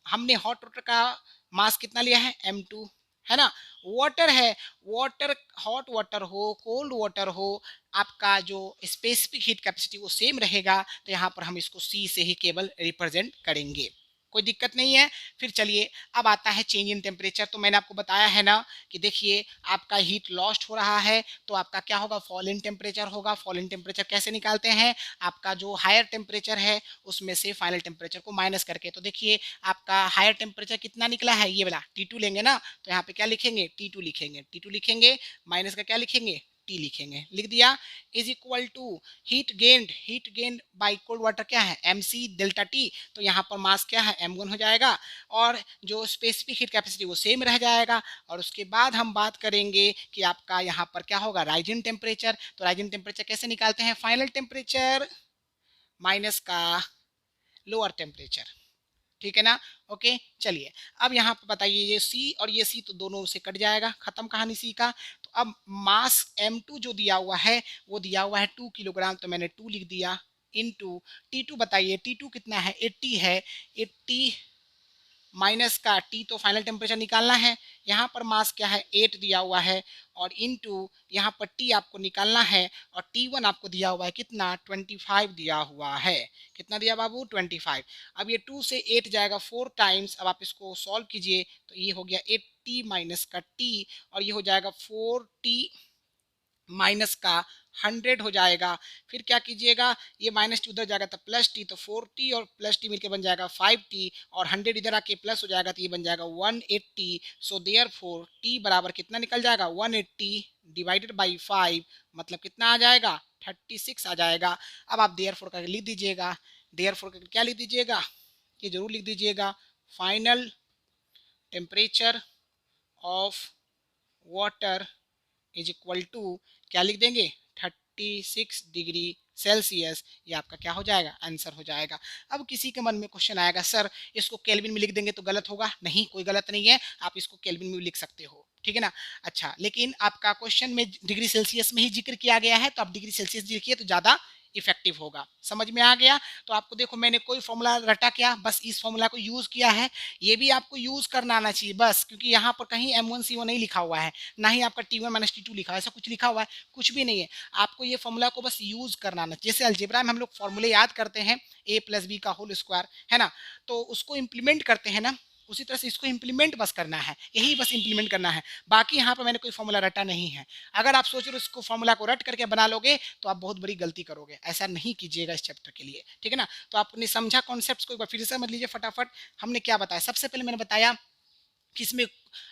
हमने हॉट वाटर का मास कितना लिया है, M2, है ना। वाटर है, वाटर हॉट वाटर हो कोल्ड वाटर हो, आपका जो स्पेसिफिक हीट कैपेसिटी वो सेम रहेगा, तो यहाँ पर हम इसको सी से ही केवल रिप्रेजेंट करेंगे, कोई दिक्कत नहीं है। फिर चलिए अब आता है चेंज इन टेम्परेचर। तो मैंने आपको बताया है ना कि देखिए आपका हीट लॉस्ट हो रहा है तो आपका क्या होगा, फॉल इन टेम्परेचर होगा। फॉल इन टेम्परेचर कैसे निकालते हैं, आपका जो हायर टेम्परेचर है उसमें से फाइनल टेम्परेचर को माइनस करके। तो देखिए आपका हायर टेम्परेचर कितना निकला है, ये वाला T2 लेंगे ना, तो यहाँ पे क्या लिखेंगे, T2 लिखेंगे, T2 लिखेंगे, माइनस का क्या लिखेंगे, T लिखेंगे, लिख दिया। Is equal to heat gained by cold water क्या है, MC डेल्टा T। तो यहाँ पर मास क्या है, M1 हो जाएगा, और जो स्पेसिफिक हीट कैपेसिटी वो सेम रह जाएगा। और उसके बाद हम बात करेंगे कि आपका यहाँ पर क्या होगा, राइजिंग टेम्परेचर। तो राइजिंग टेम्परेचर कैसे निकालते हैं, फाइनल टेम्परेचर माइनस का लोअर टेम्परेचर, ठीक है ना। ओके चलिए अब यहाँ पर बताइए, ये सी और ये सी तो दोनों से कट जाएगा, खत्म कहानी सी का। तो अब मास M2 जो दिया हुआ है वो दिया हुआ है 2 किलोग्राम, तो मैंने 2 लिख दिया, इनटू T2 बताइए, T2 कितना है, 80 है, 80 माइनस का T तो फाइनल टेम्परेचर निकालना है, यहाँ पर मास क्या है 8 दिया हुआ है, और इनटू यहाँ पर T आपको निकालना है, और T1 आपको दिया हुआ है कितना, 25 दिया हुआ है। कितना दिया बाबू, 25। अब ये 2 से 8 जाएगा 4 टाइम्स, अब आप इसको सॉल्व कीजिए तो ये हो गया 80 माइनस का T, और ये हो जाएगा 4T माइनस का 100 हो जाएगा। फिर क्या कीजिएगा, ये माइनस टी उधर जाएगा तो प्लस टी, तो 4T और प्लस टी मिलकर बन जाएगा 5T, और 100 इधर आके प्लस हो जाएगा तो ये बन जाएगा 180। सो देयरफॉर T बराबर कितना निकल जाएगा, 180 डिवाइडेड बाई 5, मतलब कितना आ जाएगा, 36 आ जाएगा। अब आप देयरफॉर करके लिख दीजिएगा, देयरफॉर करके क्या लिख दीजिएगा, ये जरूर लिख दीजिएगा, final temperature of water is equal to क्या लिख देंगे, 36 डिग्री सेल्सियस। ये आपका क्या हो जाएगा, आंसर हो जाएगा। अब किसी के मन में क्वेश्चन आएगा, सर इसको केल्विन में लिख देंगे तो गलत होगा, नहीं कोई गलत नहीं है, आप इसको केल्विन में भी लिख सकते हो, ठीक है ना। अच्छा लेकिन आपका क्वेश्चन में डिग्री सेल्सियस में ही जिक्र किया गया है, तो आप डिग्री सेल्सियस लिखिए तो ज़्यादा इफेक्टिव होगा, समझ में आ गया। तो आपको देखो मैंने कोई फॉर्मूला रटा क्या, बस इस फॉर्मूला को यूज किया है, ये भी आपको यूज करना आना चाहिए बस, क्योंकि यहाँ पर कहीं M1C1 नहीं लिखा हुआ है, ना ही आपका T1 माइनस T2 लिखा है, ऐसा कुछ लिखा हुआ है, कुछ भी नहीं है। आपको ये फॉर्मूला को बस यूज करना आना, जैसे अलजेब्रा में हम लोग फॉर्मूले याद करते हैं A+B का होल स्क्वायर, है ना, तो उसको इम्प्लीमेंट करते हैं ना, उसी तरह से इसको इम्प्लीमेंट बस करना है, यही बस इम्प्लीमेंट करना है। बाकी यहाँ पर मैंने कोई फॉर्मूला रटा नहीं है, अगर आप सोच रहे हो इसको फॉर्मूला को रट करके बना लोगे तो आप बहुत बड़ी गलती करोगे, ऐसा नहीं कीजिएगा इस चैप्टर के लिए, ठीक है ना। तो आपने समझा कॉन्सेप्ट को, एक बार फिर से समझ लीजिए फटाफट। हमने क्या बताया, सबसे पहले मैंने बताया कि इसमें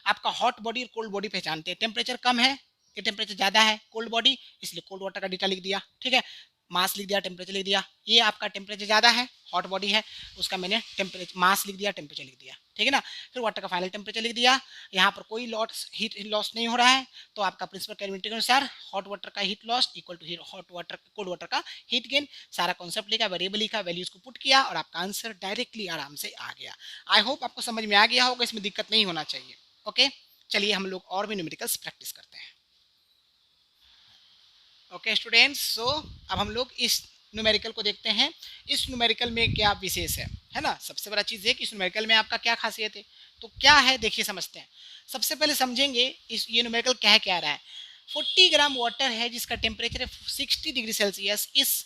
आपका हॉट बॉडी और कोल्ड बॉडी पहचानते हैं, टेम्परेचर कम है, ये टेम्परेचर ज़्यादा है कोल्ड बॉडी, इसलिए कोल्ड वाटर का डेटा लिख दिया, ठीक है, मास लिख दिया, टेम्परेचर लिख दिया। ये आपका टेम्परेचर ज़्यादा है, हॉट बॉडी है, उसका मैंने टेम्परेचर मास लिख दिया, टेम्परेचर लिख दिया, ठीक है ना। फिर वाटर का फाइनल टेम्परेचर लिख दिया, यहाँ पर कोई लॉस हीट लॉस नहीं हो रहा है, तो आपका प्रिंसिपल कैलविन के अनुसार हॉट वाटर का heat loss equal to hot water cold water का हीट गेन। सारा कॉन्सेप्ट लिखा, वेरिएबल लिखा, वैल्यूज को पुट किया, और आपका आंसर डायरेक्टली आराम से आ गया। आई होप आपको समझ में आ गया होगा, इसमें दिक्कत नहीं होना चाहिए। ओके चलिए हम लोग और भी न्यूमेरिकल्स प्रैक्टिस करते हैं। ओके स्टूडेंट्स, सो अब हम लोग इस न्यूमेरिकल को देखते हैं। इस न्यूमेरिकल में क्या विशेष है ना, सबसे बड़ा चीज़ है कि इस न्यूमेरिकल में आपका क्या खासियत है, तो क्या है देखिए समझते हैं। सबसे पहले समझेंगे इस ये न्यूमेरिकल क्या रहा है। 40 ग्राम वाटर है जिसका टेम्परेचर है 60 डिग्री सेल्सियस, इस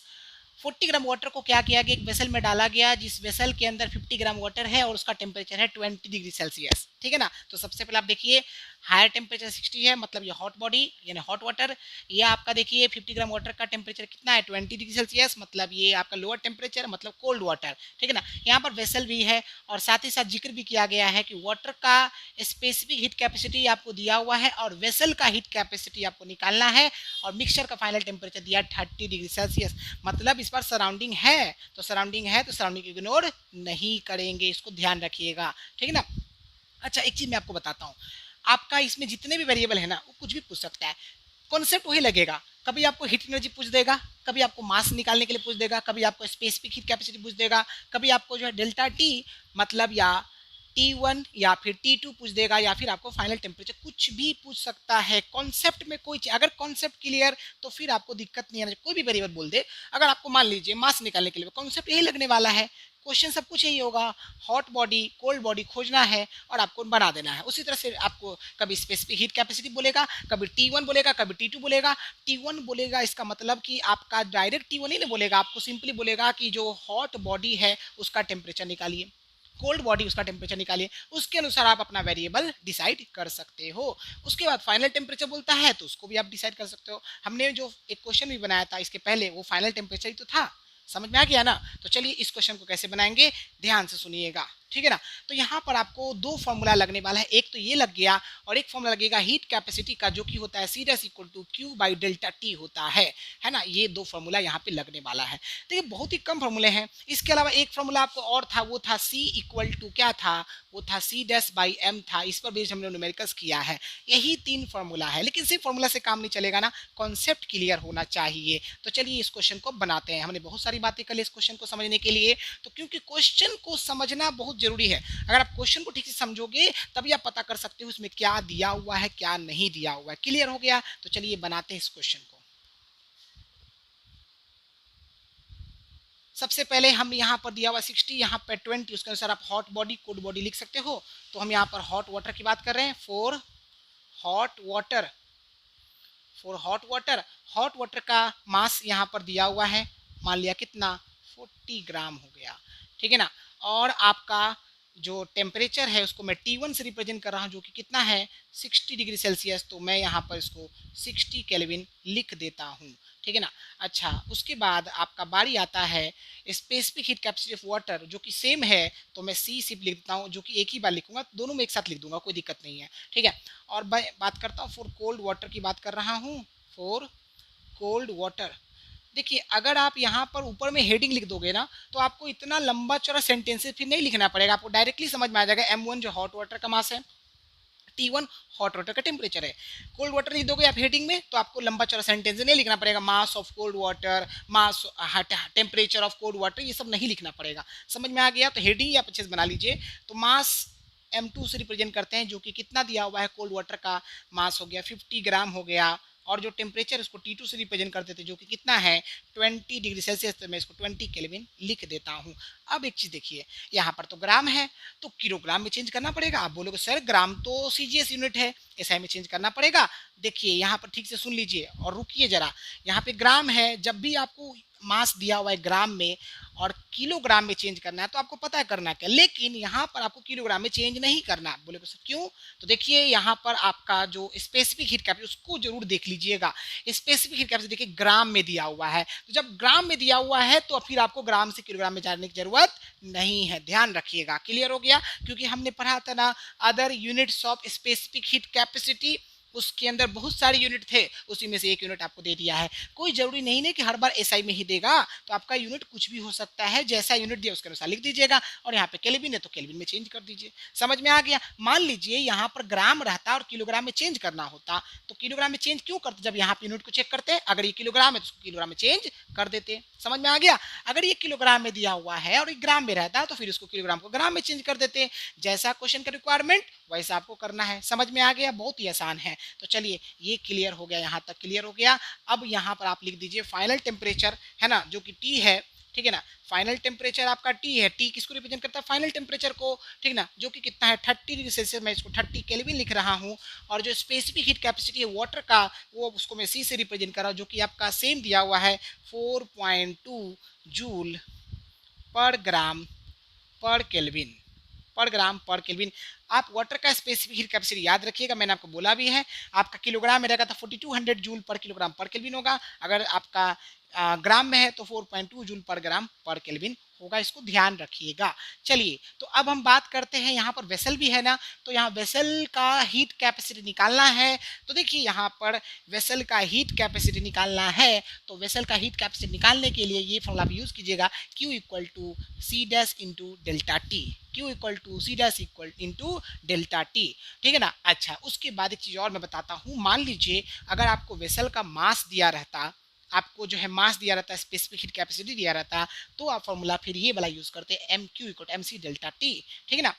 40 ग्राम वाटर को क्या किया गया, एक वेसल में डाला गया जिस वेसल के अंदर 50 ग्राम वाटर है और उसका टेम्परेचर है 20 डिग्री सेल्सियस, ठीक है ना। तो सबसे पहले आप देखिए हायर टेम्परेचर 60 है, मतलब ये हॉट बॉडी यानी हॉट वाटर। ये आपका देखिए 50 ग्राम वाटर का टेम्परेचर कितना है 20 डिग्री सेल्सियस, मतलब ये आपका लोअर टेम्परेचर मतलब कोल्ड वाटर, ठीक है ना। यहाँ पर वेसल भी है और साथ ही साथ जिक्र भी किया गया है कि वाटर का स्पेसिफिक हीट कैपेसिटी आपको दिया हुआ है और वेसल का हीट कैपेसिटी आपको निकालना है और मिक्सचर का फाइनल टेम्परेचर दिया 30 डिग्री सेल्सियस। मतलब इस पर सराउंडिंग है तो सराउंडिंग इग्नोर नहीं करेंगे, इसको ध्यान रखिएगा, ठीक है ना। अच्छा एक चीज मैं आपको बताता हूँ, आपका इसमें जितने भी वेरिएबल है ना वो कुछ भी पूछ सकता है, कॉन्सेप्ट वही लगेगा। कभी आपको हीट एनर्जी पूछ देगा, कभी आपको मास निकालने के लिए पूछ देगा, कभी आपको स्पेसिफिक हीट कैपेसिटी पूछ देगा, कभी आपको जो है डेल्टा टी मतलब या T1 या फिर T2 पूछ देगा, या फिर आपको फाइनल टेम्परेचर कुछ भी पूछ सकता है। कॉन्सेप्ट में कोई अगर कॉन्सेप्ट क्लियर तो फिर आपको दिक्कत नहीं आना चाहिए, कोई भी वेरिएबल बोल दे। अगर आपको मान लीजिए मास निकालने के लिए कॉन्सेप्ट यही लगने वाला है, क्वेश्चन सब कुछ यही होगा, हॉट बॉडी कोल्ड बॉडी खोजना है और आपको बना देना है। उसी तरह से आपको कभी स्पेसिफिक हीट कैपेसिटी बोलेगा, कभी T1 बोलेगा, कभी T2 बोलेगा। T1 बोलेगा इसका मतलब कि आपका डायरेक्ट T1 ही नहीं बोलेगा, आपको सिंपली बोलेगा कि जो हॉट बॉडी है उसका टेम्परेचर निकालिए, कोल्ड बॉडी उसका टेम्परेचर निकालिए, उसके अनुसार आप अपना वेरिएबल डिसाइड कर सकते हो। उसके बाद फाइनल टेम्परेचर बोलता है तो उसको भी आप डिसाइड कर सकते हो। हमने जो एक क्वेश्चन भी बनाया था इसके पहले वो फाइनल टेम्परेचर ही तो था, समझ में आ गया ना। तो चलिए इस क्वेश्चन को कैसे बनाएंगे ध्यान से सुनिएगा, ठीक है ना। तो यहाँ पर आपको दो फॉर्मूला लगने वाला है, एक तो ये लग गया और एक फॉर्मूला लगेगा हीट कैपेसिटी का जो कि होता है C dash equal to Q by delta T होता है ना। ये दो फॉर्मूला यहाँ पे लगने वाला है। देखिए बहुत ही कम फॉर्मूले हैं, इसके अलावा एक फॉर्मूला आपको और था, वो था सी इक्वल टू क्या था, वो था सी डैश बाई एम था। इस पर बेस्ड हमने न्यूमेरिकल्स किया है। यही तीन फॉर्मूला है, लेकिन सिर्फ फॉर्मूला से काम नहीं चलेगा ना, कॉन्सेप्ट क्लियर होना चाहिए। तो चलिए इस क्वेश्चन को बनाते हैं। हमने बहुत सारी बातें कर ली इस क्वेश्चन को समझने के लिए, तो क्योंकि क्वेश्चन को समझना बहुत जरूरी है। अगर आप क्वेश्चन को ठीक से समझोगे तभी आप पता कर सकते हो उसमें क्या दिया हुआ है क्या नहीं दिया हुआ है। क्लियर हो गया? तो चलिए बनाते हैं इस क्वेश्चन को। सबसे पहले हम यहाँ पर दिया हुआ 60, यहाँ पर 20, उसके अनुसार आप हॉट बॉडी कोल्ड बॉडी लिख सकते हो। तो हम यहाँ पर हॉट वाटर की बात कर रहे हैं। For hot water, hot water का मास यहाँ पर दिया हुआ है, मान लिया कितना 40 ग्राम हो गया, ठीक है ना। और आपका जो टेम्परेचर है उसको मैं T1 से रिप्रेजेंट कर रहा हूँ जो कि कितना है 60 डिग्री सेल्सियस। तो मैं यहाँ पर इसको 60 केल्विन लिख देता हूँ, ठीक है ना। अच्छा उसके बाद आपका बारी आता है specific heat capacity of water जो कि सेम है, तो मैं सी सिर्फ लिख देता हूँ, जो कि एक ही बार लिखूंगा, दोनों में एक साथ लिख दूंगा, कोई दिक्कत नहीं है, ठीक है। और मैं बात करता हूँ फॉर कोल्ड वाटर की बात कर रहा हूँ, फॉर कोल्ड वाटर। देखिए अगर आप यहाँ पर ऊपर में हेडिंग लिख दोगे ना तो आपको इतना लंबा चौड़ा सेंटेंसेस फिर नहीं लिखना पड़ेगा, आपको डायरेक्टली समझ में आ जाएगा। M1 जो हॉट वाटर का मास है, T1 हॉट वाटर का टेम्परेचर है। कोल्ड वाटर लिख दोगे आप हेडिंग में तो आपको लंबा चौड़ा सेंटेंस नहीं लिखना पड़ेगा, mass of cold water, mass temperature of cold water, ये सब नहीं लिखना पड़ेगा। समझ में आ गया? तो हेडिंग आप अच्छे से बना लीजिए। तो मास M2 से रिप्रेजेंट करते हैं जो कि कितना दिया हुआ है, कोल्ड वाटर का मास हो गया 50 ग्राम हो गया, और जो टेम्परेचर उसको T2 से रिप्रेजेंट करते थे जो कि कितना है 20 डिग्री सेल्सियस। तो मैं इसको 20 केल्विन लिख देता हूँ। अब एक चीज़ देखिए, यहाँ पर तो ग्राम है तो किलोग्राम में चेंज करना पड़ेगा। आप बोलोगे सर ग्राम तो सीजीएस यूनिट है, एसआई में चेंज करना पड़ेगा। देखिए यहाँ पर ठीक से सुन लीजिए और रुकिए जरा, यहाँ पे ग्राम है, जब भी आपको मास दिया हुआ है ग्राम में और किलोग्राम में चेंज करना है तो आपको पता है करना क्या, लेकिन यहाँ पर आपको किलोग्राम में चेंज नहीं करना। बोले सर क्यों? तो देखिए यहाँ पर आपका जो स्पेसिफिक हीट कैपेसिटी उसको जरूर देख लीजिएगा। स्पेसिफिक हीट कैपेसिटी देखिए ग्राम में दिया हुआ है, तो जब ग्राम में दिया हुआ है तो फिर आपको ग्राम से किलोग्राम में जाने की जरूरत नहीं है, ध्यान रखिएगा। क्लियर हो गया? क्योंकि हमने पढ़ा था ना other units of specific heat capacity, उसके अंदर बहुत सारे यूनिट थे, उसी में से एक यूनिट आपको दे दिया है। कोई जरूरी नहीं है कि हर बार एसआई में ही देगा, तो आपका यूनिट कुछ भी हो सकता है, जैसा यूनिट दिया उसके अनुसार लिख दीजिएगा। और यहाँ पे केल्विन है तो केल्विन में चेंज कर दीजिए। समझ में आ गया? मान लीजिए यहाँ पर ग्राम रहता और किलोग्राम में चेंज करना होता, तो किलोग्राम में चेंज क्यों करते? जब यहाँ पे यूनिट को चेक करते, अगर ये किलोग्राम है तो उसको किलोग्राम में चेंज कर देते। समझ में आ गया? अगर ये किलोग्राम में दिया हुआ है और ये ग्राम में रहता तो फिर उसको किलोग्राम को ग्राम में चेंज कर देते। जैसा क्वेश्चन का रिक्वायरमेंट वैसा आपको करना है। समझ में आ गया? बहुत ही आसान है। तो चलिए ये क्लियर हो गया, यहाँ तक क्लियर हो गया। अब यहाँ पर आप लिख दीजिए फाइनल टेम्परेचर है ना, जो कि T है ठीक है ना। फाइनल टेम्परेचर आपका टी है, टी किसको रिप्रेजेंट करता है, फाइनल टेम्परेचर को, ठीक ना, जो कि कितना है 30 डिग्री सेल्सियस, मैं इसको 30 केल्विन लिख रहा हूँ। और जो स्पेसिफिक हीट कैपेसिटी है वाटर का, वो उसको मैं सी से रिप्रेजेंट कर रहा हूँ, जो कि आपका सेम दिया हुआ है 4.2 जूल पर ग्राम पर केल्विन, पर ग्राम पर केल्विन। आप वाटर का स्पेसिफिक हीट कैपेसिटी याद रखिएगा, मैंने आपको बोला भी है, आपका किलोग्राम में रहेगा तो 4200 जूल पर किलोग्राम पर केल्विन होगा, अगर आपका ग्राम में है तो 4.2 जूल पर ग्राम पर केल्विन होगा, इसको ध्यान रखिएगा। चलिए, तो अब हम बात करते हैं, यहाँ पर वेसल भी है ना, तो यहाँ वेसल का हीट कैपेसिटी निकालना है। तो देखिए यहाँ पर वेसल का हीट कैपेसिटी निकालना है, तो वेसल का हीट कैपेसिटी निकालने के लिए ये फॉर्मूला आप यूज कीजिएगा, Q equal to C dash into delta T, Q equal to C dash equal into delta T, ठीक है ना। अच्छा, उसके बाद एक चीज़ और मैं बताता हूँ, मान लीजिए अगर आपको वेसल का मास दिया रहता, आपको जो है मास दिया रहता है, स्पेसिफिक हीट कैपेसिटी दिया रहता, तो आप फॉर्मूला फिर ये वाला यूज करते हैं, M Q equal M C delta T, ठीक है ना।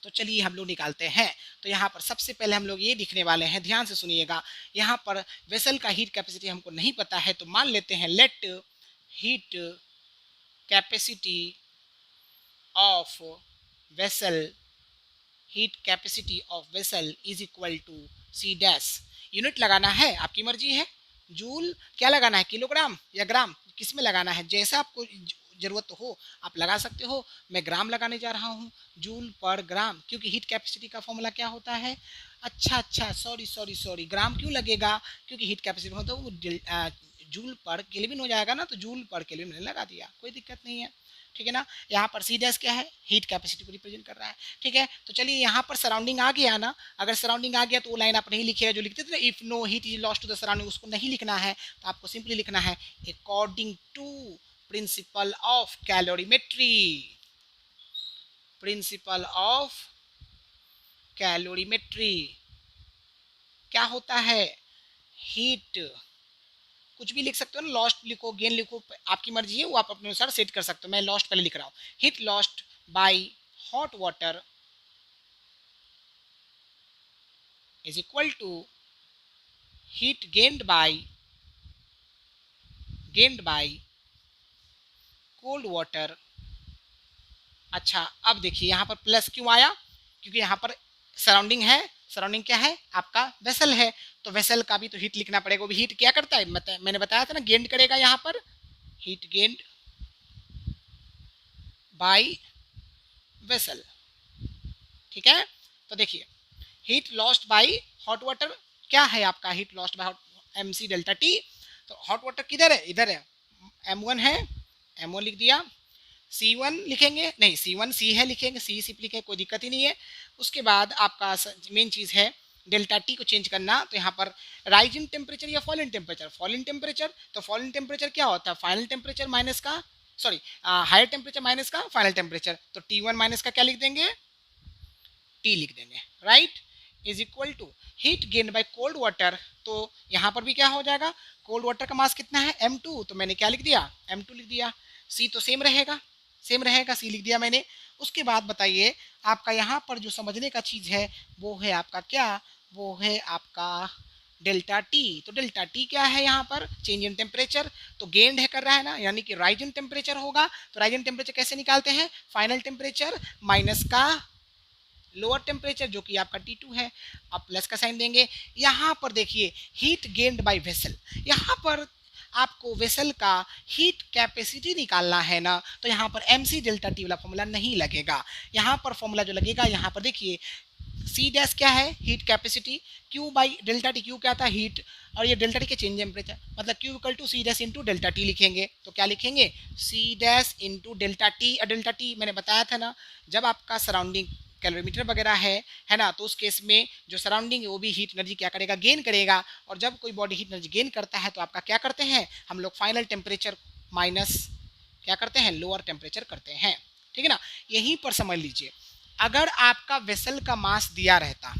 तो चलिए हम लोग निकालते हैं। तो यहाँ पर सबसे पहले हम लोग ये लिखने वाले हैं, ध्यान से सुनिएगा, यहाँ पर वेसल का हीट कैपेसिटी हमको नहीं पता है, तो मान लेते हैं let heat capacity of vessel, heat capacity of vessel is equal to C dash, unit लगाना है आपकी मर्जी है, जूल क्या लगाना है, किलोग्राम या ग्राम, किस में लगाना है, जैसा आपको जरूरत हो आप लगा सकते हो। मैं ग्राम लगाने जा रहा हूँ, जूल पर ग्राम, क्योंकि हीट कैपेसिटी का फॉर्मूला क्या होता है, अच्छा सॉरी ग्राम क्यों लगेगा, क्योंकि हीट कैपेसिटी होता है वो जूल पर केल्विन हो जाएगा ना, तो जूल पर केल्विन मैंने लगा दिया, कोई दिक्कत नहीं है, ठीक है ना। यहाँ पर सी डैश क्या है, हीट कैपेसिटी को रिप्रेजेंट कर रहा है, ठीक है। तो चलिए यहाँ पर सराउंडिंग आ गया ना, अगर सराउंडिंग आ गया तो वो लाइन आप नहीं लिखिएगा जो लिखते थे ना, if no heat is lost to the surrounding, उसको नहीं लिखना है, तो आपको सिंपली लिखना है according to principle of calorimetry, principle of calorimetry क्या होता है, हीट, कुछ भी लिख सकते हो ना, लॉस्ट लिखो गेन लिखो, आपकी मर्जी है, वो आप अपने अनुसार सेट कर सकते हो, मैं लॉस्ट पहले लिख रहा हूँ, heat lost by hot water is equal to heat gained by cold water। अच्छा, अब देखिए यहाँ पर प्लस क्यों आया, क्योंकि यहाँ पर सराउंडिंग है, सराउंडिंग क्या है आपका वेसल है, तो वेसल का भी तो हीट लिखना पड़ेगा, वो भी हीट क्या करता है, मैंने बताया था ना, गेंड करेगा, यहाँ पर हीट गेंड बाय वेसल, ठीक है। तो देखिए heat lost by hot water क्या है आपका, heat lost by M C delta T, तो हॉट वाटर किधर है, इधर है, M1 है, M1 लिख दिया, C1 लिखेंगे, नहीं C1 C है लिखेंगे, C सिर्फ लिखेंगे, कोई दिक्कत ही नहीं है। उसके बाद आपका मेन चीज़ है डेल्टा टी को चेंज करना, तो यहाँ पर राइज इन टेम्परेचर या fall in temperature, fall in temperature, तो फॉल इन टेम्परेचर क्या होता है, फाइनल टेम्परेचर माइनस का, सॉरी हायर टेम्परेचर माइनस का फाइनल टेम्परेचर, तो T1 माइनस का क्या लिख देंगे, टी लिख देंगे, right, is equal to heat gain by cold water, तो यहाँ पर भी क्या हो जाएगा, कोल्ड वाटर का मास कितना है M2, तो मैंने क्या लिख दिया, M2 लिख दिया, C तो सेम रहेगा, सेम रहेगा, C लिख दिया मैंने। उसके बाद बताइए आपका यहाँ पर जो समझने का चीज़ है वो है आपका क्या, वो है आपका डेल्टा टी, तो डेल्टा टी क्या है, यहाँ पर चेंज इन टेम्परेचर, तो गेंड है कर रहा है ना, यानी कि राइज इन टेम्परेचर होगा, तो राइज इन टेम्परेचर कैसे निकालते हैं, फाइनल टेम्परेचर माइनस का लोअर टेम्परेचर जो कि आपका T2 है, आप प्लस का साइन देंगे। यहाँ पर देखिए हीट गेन्ड बाय वेसल, यहाँ पर आपको वेसल का हीट कैपेसिटी निकालना है ना, तो यहाँ पर MC डेल्टा टी वाला फॉर्मूला नहीं लगेगा, यहाँ पर फॉर्मूला जो लगेगा, यहाँ पर देखिए C डैश क्या है, heat capacity, Q by delta T, Q क्या था हीट, और ये डेल्टा टी के चेंज टेम्परेचर, मतलब Q equal to C dash into delta T लिखेंगे, तो क्या लिखेंगे C dash into delta T, और डेल्टा टी मैंने बताया था ना, जब आपका सराउंडिंग कैलोरीमीटर वगैरह है ना, तो उस केस में जो सराउंडिंग है वो भी हीट एनर्जी क्या करेगा, गेन करेगा, और जब कोई बॉडी हीट एनर्जी गेन करता है तो आपका क्या करते हैं हम लोग, फाइनल टेम्परेचर माइनस क्या करते हैं, लोअर टेम्परेचर करते हैं, ठीक है ना। यहीं पर समझ लीजिए, अगर आपका वेसल का मास दिया रहता,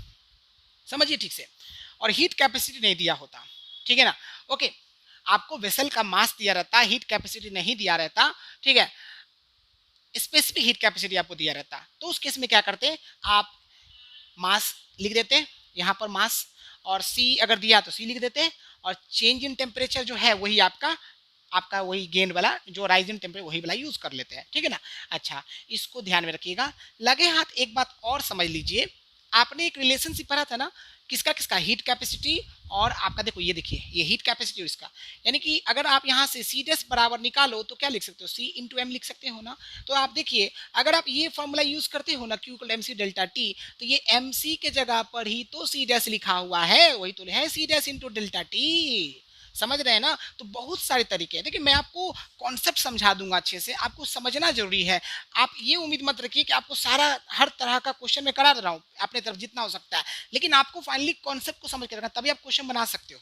समझिए ठीक से, और हीट कैपेसिटी नहीं दिया होता, ठीक है ना, ओके, आपको वेसल का मास दिया रहता, हीट कैपेसिटी नहीं दिया रहता, ठीक है, स्पेसिफिक हीट कैपेसिटी आपको दिया रहता, तो उस केस में क्या करते, आप मास लिख देते यहाँ पर मास, और C अगर दिया तो C लिख देते, और चेंज इन टेम्परेचर जो है वही आपका आपका वही गेंद वाला जो राइजिंग टेम्परेचर वही वाला यूज़ कर लेते हैं, ठीक है ना। अच्छा, इसको ध्यान में रखिएगा। लगे हाथ एक बात और समझ लीजिए, आपने एक रिलेशनशिप पढ़ा था ना, किसका किसका, हीट कैपेसिटी और आपका, देखो ये देखिए, ये हीट कैपेसिटी और इसका, यानी कि अगर आप यहाँ से सी डैश बराबर निकालो तो क्या लिख सकते हो, सी इंटू एम लिख सकते हो ना। तो आप देखिए, अगर आप ये फॉर्मूला यूज करते हो ना, Q M C delta T, तो ये एम सी के जगह पर ही तो सी डैश लिखा हुआ है, वही तो है C dash into delta T. समझ रहे हैं ना। तो बहुत सारे तरीके हैं, देखिए मैं आपको कॉन्सेप्ट समझा दूंगा अच्छे से, आपको समझना जरूरी है। आप ये उम्मीद मत रखिए कि आपको सारा हर तरह का क्वेश्चन मैं करा रहा हूँ अपने तरफ जितना हो सकता है, लेकिन आपको फाइनली कॉन्सेप्ट को समझ के रखना, तभी आप क्वेश्चन बना सकते हो।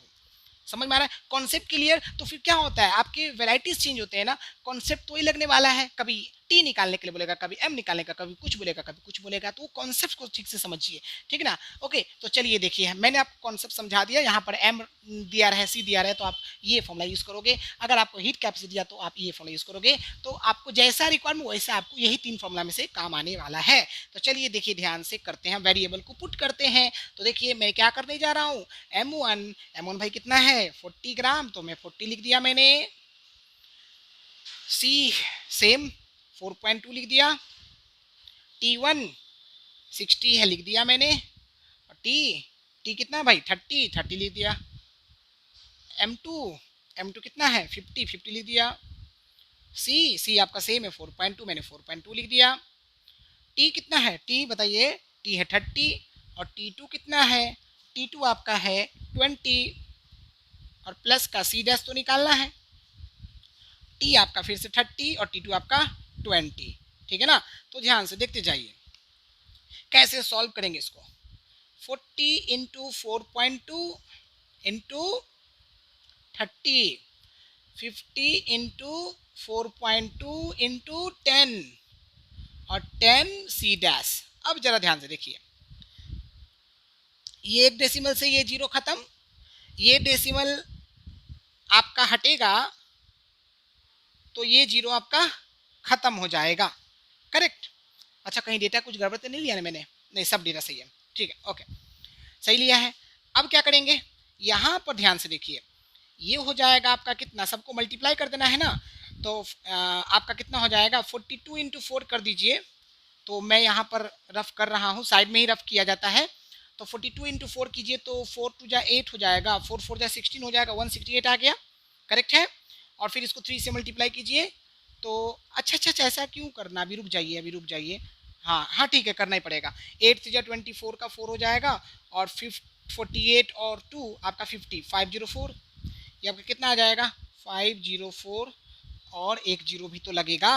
समझ में आ रहा है कॉन्सेप्ट क्लियर। तो फिर क्या होता है, आपके वेराइटीज चेंज होते हैं ना, कॉन्सेप्ट तो ही लगने वाला है, कभी टी निकालने के लिए बोलेगा, कभी एम निकालने का, कभी कुछ बोलेगा, कभी कुछ बोलेगा, तो वो कॉन्सेप्ट को ठीक से समझिए, ठीक है ना। ओके, तो चलिए देखिए, मैंने आपको कॉन्सेप्ट समझा दिया, यहाँ पर एम दिया रहा है, सी दिया रहा है, तो आप ये फॉर्मूला यूज करोगे। अगर आपको हीट कैपेसिटी दिया तो आप ये फॉर्मूला यूज करोगे, तो आपको जैसा रिक्वायरमेंट वैसा आपको यही 3 फॉर्मूला में से काम आने वाला है। तो चलिए देखिए, ध्यान से करते हैं, वेरिएबल को पुट करते हैं। तो देखिए मैं क्या करने जा रहा हूँ, एम वन भाई कितना है 40 ग्राम, तो मैं 40 लिख दिया मैंने। सी सेम 4.2 लिख दिया। T1 60 है, लिख दिया मैंने। और टी कितना है भाई 30 लिख दिया। एम टू कितना है 50 लिख दिया। सी आपका सेम है 4.2, मैंने 4.2 लिख दिया। टी कितना है, टी बताइए, टी है 30, और T2 कितना है, T2 आपका है 20, और प्लस का सी डैश तो निकालना है। टी आपका फिर से 30 और T2 आपका 20, ठीक है ना। तो ध्यान से देखते जाइए कैसे सॉल्व करेंगे इसको। 40 इंटू 4.2 इंटू 30, 50 इंटू 4.2 इंटू 10, और 10 सी डैश। अब जरा ध्यान से देखिए, ये एक डेसिमल से ये जीरो खत्म, ये डेसिमल आपका हटेगा तो ये जीरो आपका खत्म हो जाएगा, करेक्ट। अच्छा, कहीं डेटा कुछ गड़बड़ तो नहीं लिया ना मैंने, नहीं सब डेटा सही है, ठीक है, ओके सही लिया है। अब क्या करेंगे, यहाँ पर ध्यान से देखिए, ये हो जाएगा आपका कितना, सबको मल्टीप्लाई कर देना है ना, तो आपका कितना हो जाएगा 42 इंटू 4 कर दीजिए। तो मैं यहाँ पर रफ कर रहा हूँ, साइड में ही रफ किया जाता है। तो 42 इंटू 4 कीजिए, तो 4 टू जा 8 हो जाएगा, 4 4 जा 16 हो जाएगा, 168 आ गया, करेक्ट है। और फिर इसको 3 से मल्टीप्लाई कीजिए। तो अच्छा ऐसा क्यों करना, अभी रुक जाइए, हाँ हाँ ठीक है, करना ही पड़ेगा। 8 जा 24 का 4 हो जाएगा, और 48 और 2 आपका 50, 504, ये आपका कितना आ जाएगा 504, और एक जीरो भी तो लगेगा,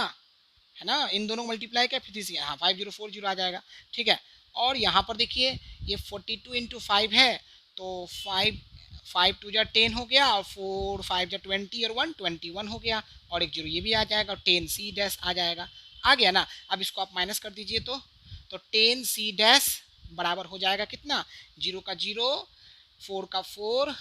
है ना, इन दोनों मल्टीप्लाई किया फिर से, हाँ 5040 आ जाएगा, ठीक है। और यहाँ पर देखिए, ये 42 इंटू 5 है, तो 5 टू जा 10 हो गया, और 4 5 जा 20, और 1 21 हो गया, और एक जीरो ये भी आ जाएगा, और 10 सी डैश आ जाएगा, आ गया ना। अब इसको आप माइनस कर दीजिए, तो 10 सी डैश बराबर हो जाएगा कितना, जीरो का जीरो, 4 का 4,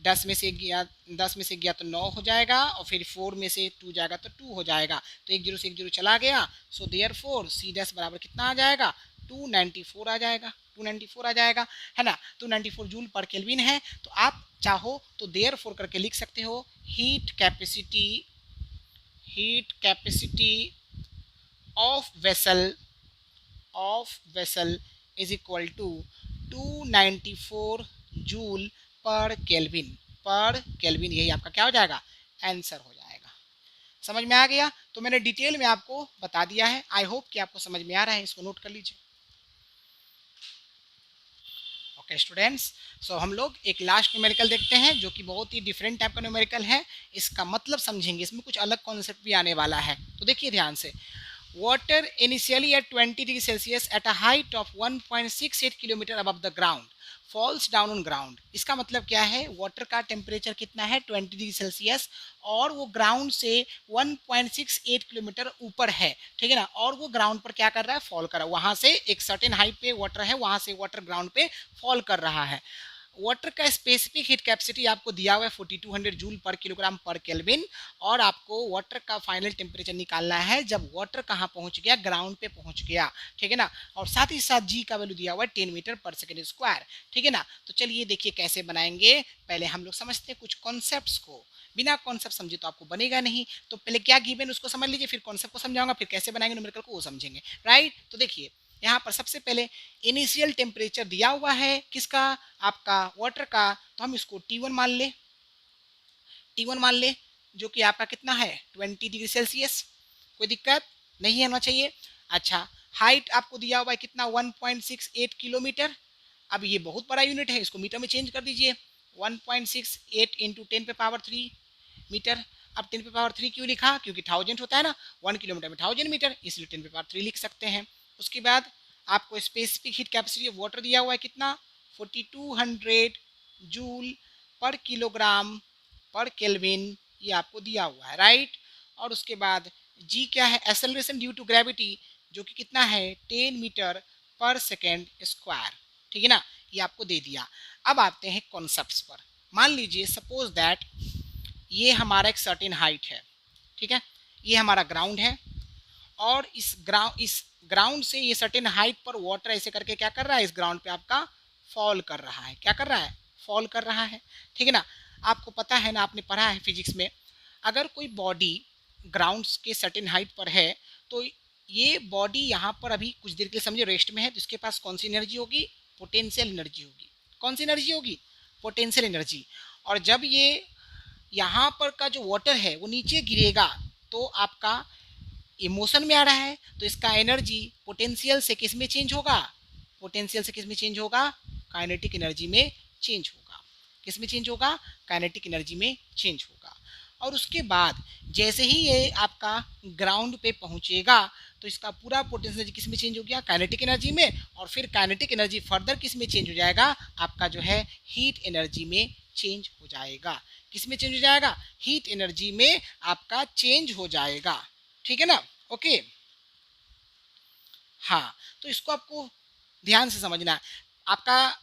10 में से गया तो 9 हो जाएगा, और फिर 4 में से 2 जाएगा तो 2 हो जाएगा, तो एक जीरो से एक जीरो चला गया। So therefore C dash बराबर कितना आ जाएगा 294 आ जाएगा, 294 आ जाएगा, है ना। 294 जूल पर केल्विन है। तो आप चाहो तो देयर फोर करके लिख सकते हो, heat capacity of vessel is equal to 294 joule per kelvin, यही आपका क्या हो जाएगा, आंसर हो जाएगा। समझ में आ गया। तो मैंने डिटेल में आपको बता दिया है, आई होप कि आपको समझ में आ रहा है, इसको नोट कर लीजिए। ओके स्टूडेंट्स, सो हम लोग एक लास्ट न्यूमेरिकल देखते हैं, जो कि बहुत ही डिफरेंट टाइप का न्यूमेरिकल है। इसका मतलब समझेंगे, इसमें कुछ अलग कॉन्सेप्ट भी आने वाला है। तो देखिए ध्यान से, water initially at 20 degrees Celsius at a height of 1.68 kilometre above the ground falls down on ground। इसका मतलब क्या है, वाटर का टेम्परेचर कितना है 20 डिग्री सेल्सियस, और वो ग्राउंड से 1.68 किलोमीटर ऊपर है, ठीक है ना, और वो ग्राउंड पर क्या कर रहा है, फॉल कर रहा है। वहां से एक सर्टेन हाइट पे वाटर है, वहां से वाटर ग्राउंड पे फॉल कर रहा है। वाटर का स्पेसिफिक हीट कैपेसिटी आपको दिया हुआ है 4200 जूल पर किलोग्राम पर केल्विन, और आपको वाटर का फाइनल टेम्परेचर निकालना है जब वाटर कहाँ पहुंच गया, ग्राउंड पे पहुंच गया, ठीक है ना। और साथ ही साथ जी का वैल्यू दिया हुआ है 10 मीटर पर सेकेंड स्क्वायर, ठीक है ना। तो चलिए देखिए कैसे बनाएंगे, पहले हम लोग समझते हैं कुछ कॉन्सेप्ट्स को। बिना कॉन्सेप्ट समझे तो आपको बनेगा नहीं। तो पहले क्या गिवन उसको समझ लीजिए, फिर कॉन्सेप्ट को समझाऊंगा, फिर कैसे बनाएंगे न्यूमेरिकल को वो समझेंगे, राइट। तो देखिए यहाँ पर सबसे पहले इनिशियल टेम्परेचर दिया हुआ है किसका, आपका वाटर का, तो हम इसको T1 मान ले, T1 मान ले, जो कि आपका कितना है 20 डिग्री सेल्सियस, कोई दिक्कत नहीं होना चाहिए। अच्छा, हाइट आपको दिया हुआ है कितना 1.68 किलोमीटर। अब ये बहुत बड़ा यूनिट है, इसको मीटर में चेंज कर दीजिए, 1.68 इंटू 10⁻³ मीटर। अब 10⁻³ क्यों लिखा, क्योंकि 1000 होता है ना, 1 किलोमीटर में 1000 मीटर, इसलिए 10⁻³ लिख सकते हैं। उसके बाद आपको specific heat capacity of water दिया हुआ है कितना 4200 जूल पर किलोग्राम पर केल्विन, ये आपको दिया हुआ है, राइट। और उसके बाद जी क्या है, एक्सेलरेशन ड्यू टू ग्रेविटी, जो कि कितना है 10 मीटर पर सेकेंड स्क्वायर, ठीक है ना, ये आपको दे दिया। अब आते हैं कॉन्सेप्ट्स पर। मान लीजिए सपोज दैट ये हमारा एक सर्टेन हाइट है, ठीक है, ये हमारा ग्राउंड है, और इस ग्राउंड से ये सर्टेन हाइट पर वाटर ऐसे करके क्या कर रहा है, इस ग्राउंड पे आपका फॉल कर रहा है, क्या कर रहा है, फॉल कर रहा है, ठीक है ना। आपको पता है ना, आपने पढ़ा है फिजिक्स में, अगर कोई बॉडी ग्राउंड के सर्टेन हाइट पर है, तो ये बॉडी यहाँ पर अभी कुछ देर के लिए समझे रेस्ट में है, तो इसके पास कौन सी एनर्जी होगी, पोटेंशियल एनर्जी होगी। कौन सी एनर्जी होगी, पोटेंशियल एनर्जी। और जब ये यहाँ पर का जो वाटर है वो नीचे गिरेगा, तो आपका इमोशन में आ रहा है, तो इसका एनर्जी पोटेंशियल से किस में चेंज होगा, पोटेंशियल से किस में चेंज होगा, काइनेटिक एनर्जी में चेंज होगा। किस में चेंज होगा, काइनेटिक एनर्जी में चेंज होगा। और उसके बाद जैसे ही ये आपका ग्राउंड पे पहुंचेगा, तो इसका पूरा पोटेंशियल एनर्जी किस में चेंज हो गया, काइनेटिक एनर्जी में, और फिर काइनेटिक एनर्जी फर्दर किस में चेंज हो जाएगा, आपका जो है हीट एनर्जी में चेंज हो जाएगा। किस में चेंज हो जाएगा, हीट एनर्जी में आपका चेंज हो जाएगा, ठीक है ना, ओके। हाँ, तो इसको आपको ध्यान से समझना है। आपका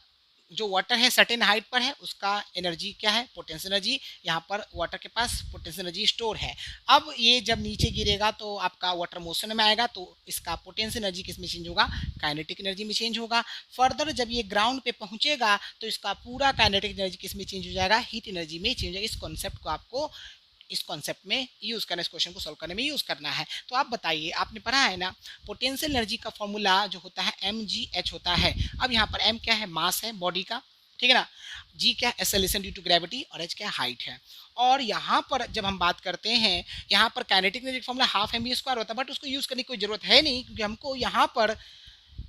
जो वाटर है सर्टेन हाइट पर है, उसका एनर्जी क्या है, पोटेंशियल एनर्जी, यहाँ पर वाटर के पास पोटेंशियल एनर्जी स्टोर है। अब ये जब नीचे गिरेगा तो आपका वाटर मोशन में आएगा, तो इसका पोटेंशियल एनर्जी किस में चेंज होगा, काइनेटिक एनर्जी में चेंज होगा। फर्दर जब ये ग्राउंड पे पहुंचेगा, तो इसका पूरा काइनेटिक एनर्जी किस में चेंज हो जाएगा, हीट एनर्जी में चेंज हो जाएगा। इस कॉन्सेप्ट को आपको इस कॉन्सेप्ट में यूज़ करना, इस क्वेश्चन को सॉल्व करने में यूज़ करना है। तो आप बताइए, आपने पढ़ा है ना, पोटेंशियल एनर्जी का फॉर्मूला जो होता है mgh होता है। अब यहाँ पर m क्या है, मास है बॉडी का, ठीक है ना, g क्या है, एक्सेलरेशन ड्यू टू ग्रेविटी, और h क्या है, हाइट है। और यहाँ पर जब हम बात करते हैं, यहाँ पर kinetic energy formula half mv² होता है, बट उसको यूज़ करने की कोई ज़रूरत है नहीं, क्योंकि हमको यहाँ पर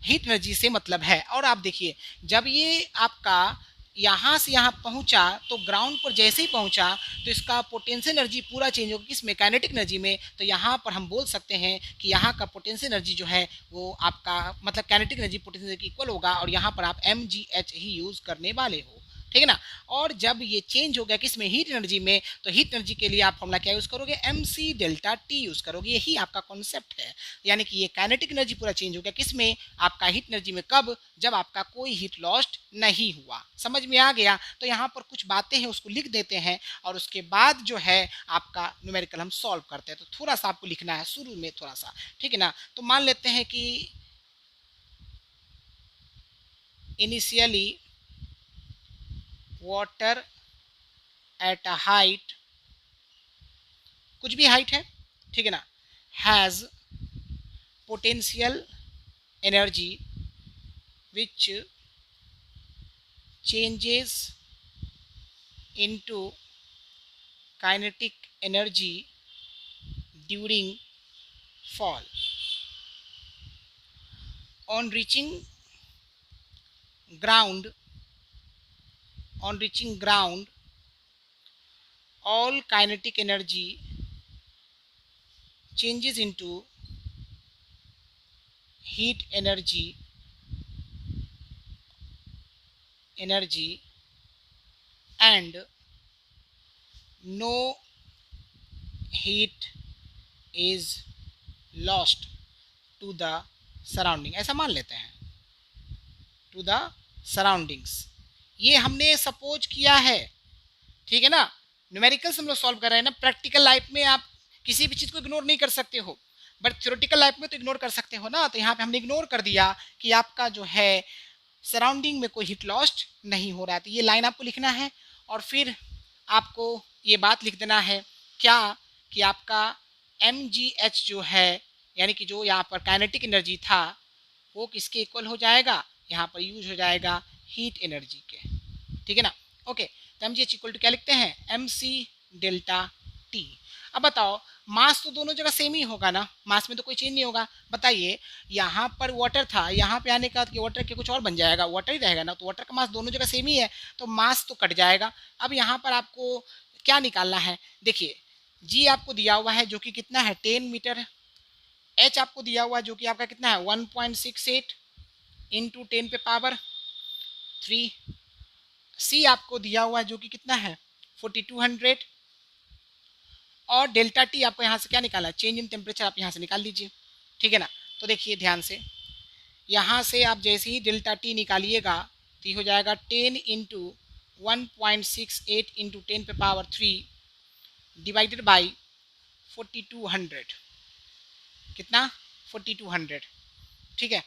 हीट एनर्जी से मतलब है। और आप देखिए, जब ये आपका यहाँ से यहाँ पहुँचा, तो ग्राउंड पर जैसे ही पहुँचा, तो इसका पोटेंशियल एनर्जी पूरा चेंज होगा किस में, काइनेटिक एनर्जी में। तो यहाँ पर हम बोल सकते हैं कि यहाँ का पोटेंशियल एनर्जी जो है वो आपका मतलब kinetic energy potential energy equal होगा, और यहाँ पर आप mgh ही यूज़ करने वाले हो, ठीक है ना। और जब ये चेंज हो गया किस में, हीट एनर्जी में, तो हीट एनर्जी के लिए आप फॉर्मूला क्या यूज़ करोगे, mc डेल्टा टी यूज़ करोगे। यही आपका कॉन्सेप्ट है, यानी कि ये काइनेटिक एनर्जी पूरा चेंज हो गया किस में, आपका हीट एनर्जी में। कब, जब आपका कोई हीट लॉस्ट नहीं हुआ। समझ में आ गया। तो यहाँ पर कुछ बातें हैं उसको लिख देते हैं, और उसके बाद जो है आपका न्यूमेरिकल हम सॉल्व करते हैं। तो थोड़ा सा आपको लिखना है शुरू में थोड़ा सा, ठीक है ना। तो मान लेते हैं कि initially water at a height, कुछ भी हाइट है, ठीक है ना, has potential energy which changes into kinetic energy during fall. On reaching ground, all kinetic energy changes into heat energy and no heat is lost to the surrounding। ऐसा मान लेते हैं, टू द सराउंडिंग्स। ये हमने सपोज किया है, ठीक है ना। न्यूमेरिकल्स हम लोग सॉल्व कर रहे हैं ना, प्रैक्टिकल लाइफ में आप किसी भी चीज़ को इग्नोर नहीं कर सकते हो, बट थ्योरेटिकल लाइफ में तो इग्नोर कर सकते हो ना। तो यहाँ पे हमने इग्नोर कर दिया कि आपका जो है सराउंडिंग में कोई हीट लॉस्ट नहीं हो रहा है। तो ये लाइन आपको लिखना है, और फिर आपको ये बात लिख देना है क्या कि आपका mgh जो है यानी कि जो यहाँ पर काइनेटिक एनर्जी था वो किसके इक्वल हो जाएगा, यहाँ पर यूज हो जाएगा हीट एनर्जी के, ठीक है ना। ओके, तो M G H equal to क्या लिखते हैं, एम सी डेल्टा टी। अब बताओ मास तो दोनों जगह सेम ही होगा ना, मास में तो कोई चेंज नहीं होगा। बताइए यहाँ पर वाटर था, यहाँ पे आने का वाटर के कुछ और बन जाएगा, वाटर ही रहेगा ना, तो वाटर का मास दोनों जगह सेम ही है, तो मास तो कट जाएगा। अब यहाँ पर आपको क्या निकालना है, देखिए जी आपको दिया हुआ है जो कि कितना है 10 मीटर, एच आपको दिया हुआ है जो कि आपका कितना है 1.68 इंटू 10 पे पावर 3, सी आपको दिया हुआ है जो कि कितना है 4200, और डेल्टा टी आपको यहाँ से क्या निकालना है, चेंज इन टेम्परेचर आप यहाँ से निकाल लीजिए, ठीक है ना। तो देखिए ध्यान से, यहाँ से आप जैसे ही डेल्टा टी निकालिएगा तो ये हो जाएगा 10 इंटू 1.68 इंटू 10 पे पावर 3 डिवाइडेड बाई 4200, कितना 4200, ठीक है।